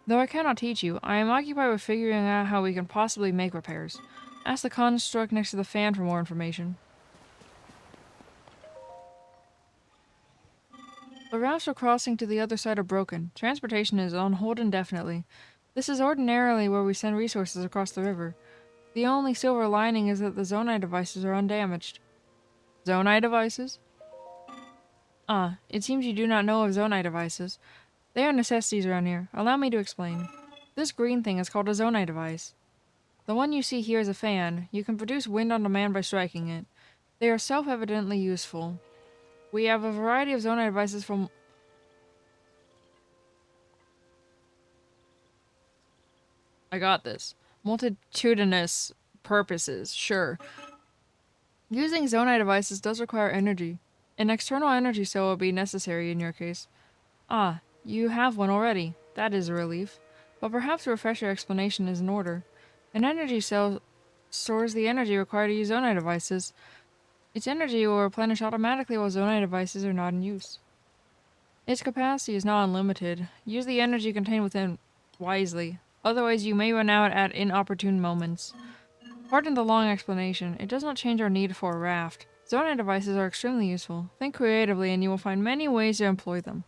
Though I cannot teach you, I am occupied with figuring out how we can possibly make repairs. Ask the construct next to the fan for more information. The rafts for crossing to the other side are broken. Transportation is on hold indefinitely. This is ordinarily where we send resources across the river. The only silver lining is that the Zonai devices are undamaged. Zonai devices? Ah, it seems you do not know of Zonai devices. They are necessities around here. Allow me to explain. This green thing is called a Zonai device. The one you see here is a fan. You can produce wind on demand by striking it. They are self-evidently useful. We have a variety of Zonai devices from... I got this. Multitudinous purposes, sure. Using Zonai devices does require energy. An external energy cell will be necessary in your case. Ah, you have one already. That is a relief. But perhaps a refresher explanation is in order. An energy cell stores the energy required to use Zonai devices. Its energy will replenish automatically while Zonai devices are not in use. Its capacity is not unlimited. Use the energy contained within wisely. Otherwise, you may run out at inopportune moments. Pardon the long explanation. It does not change our need for a raft. Zonai devices are extremely useful. Think creatively and you will find many ways to employ them.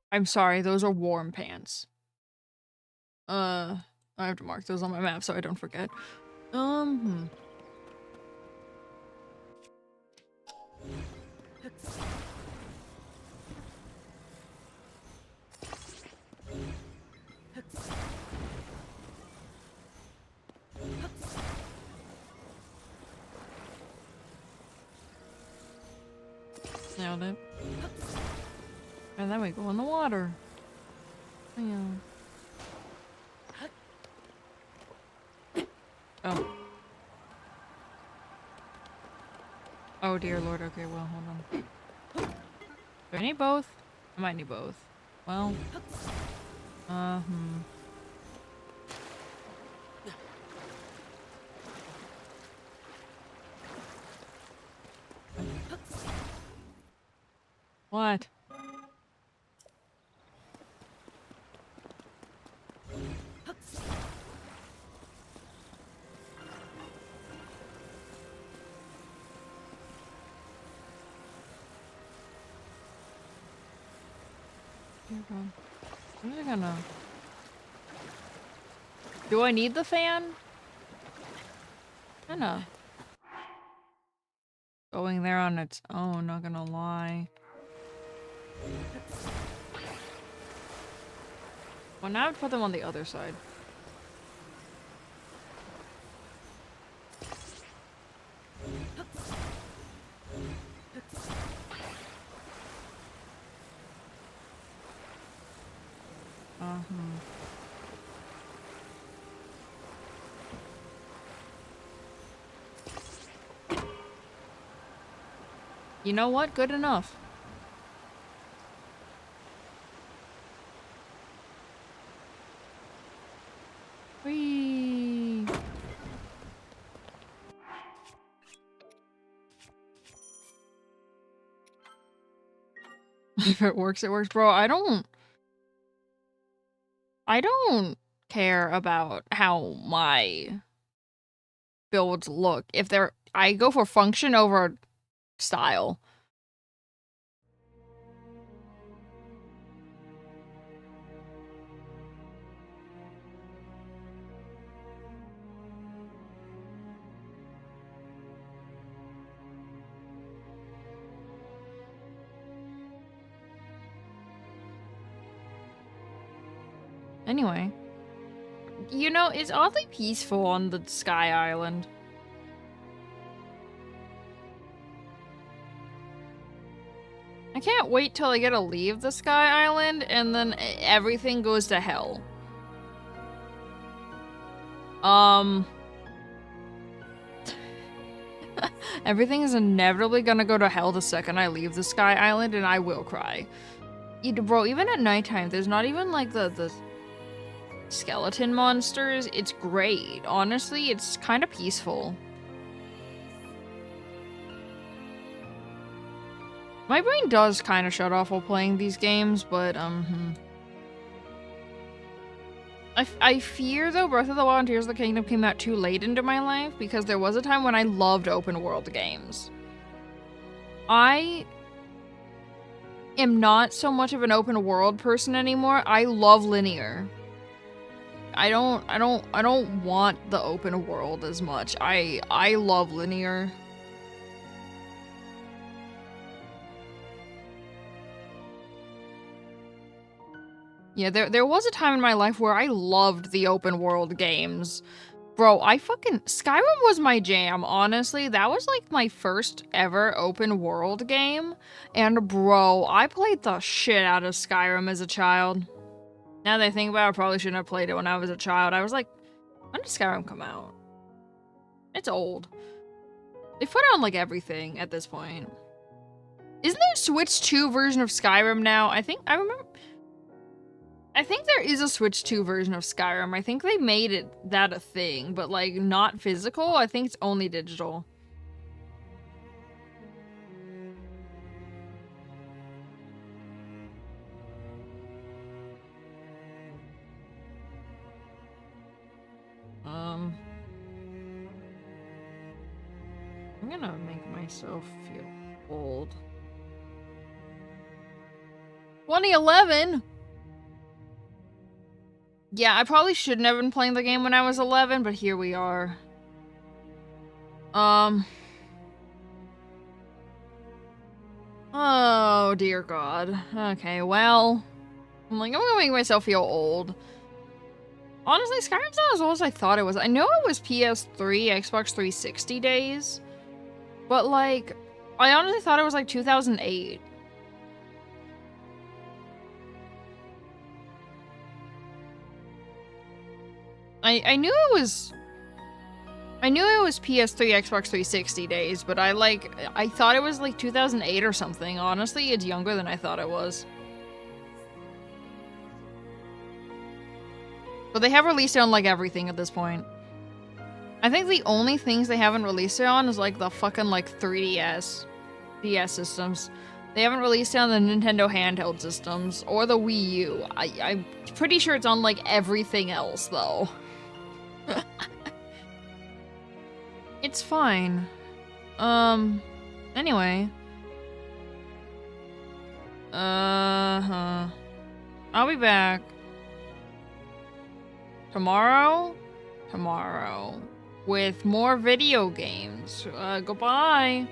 I'm sorry, those are warm pants. I have to mark those on my map so I don't forget. Nailed it. And then we go in the water. Yeah. Oh. Oh dear lord, okay, well, hold on. Do I need both? I might need both. Well. What? I'm just gonna... Do I need the fan? Kinda. Going there on its own, not gonna lie. Well, now I would put them on the other side. You know what? Good enough. Whee! If it works, it works. Bro, I don't care about how my builds look. If they're... I go for function over style. Anyway. You know, it's oddly peaceful on the Sky Island. I can't wait till I get to leave the Sky Island and then everything goes to hell. Everything is inevitably gonna go to hell the second I leave the Sky Island, and I will cry. Bro, even at nighttime, there's not even like the skeleton monsters. It's great. Honestly, it's kind of peaceful. My brain does kind of shut off while playing these games, but, I fear, though, Breath of the Wild and Tears of the Kingdom came out too late into my life, because there was a time when I loved open world games. I am not so much of an open world person anymore. I love linear. I don't want the open world as much. I love linear. Yeah, there was a time in my life where I loved the open world games. Bro, Skyrim was my jam, honestly. That was like my first ever open world game. And bro, I played the shit out of Skyrim as a child. Now that I think about it, I probably shouldn't have played it when I was a child. I was like, when did Skyrim come out? It's old. They put on like everything at this point. Isn't there a Switch 2 version of Skyrim now? I think there is a Switch 2 version of Skyrim. I think they made that a thing, but like not physical. I think it's only digital. I'm gonna make myself feel old. 2011? Yeah, I probably shouldn't have been playing the game when I was 11, but here we are. Oh, dear God. Okay, well... I'm gonna make myself feel old. Honestly, Skyrim's not as old as I thought it was. I know it was PS3, Xbox 360 days. But, like, I honestly thought it was, like, 2008. I knew it was PS3, Xbox 360 days, but I thought it was, like, 2008 or something. Honestly, it's younger than I thought it was. But they have released it on, like, everything at this point. I think the only things they haven't released it on is, like, the fucking, like, 3DS. DS systems. They haven't released it on the Nintendo handheld systems or the Wii U. I'm pretty sure it's on like everything else though. It's fine. Anyway. I'll be back. Tomorrow? Tomorrow. With more video games. Goodbye.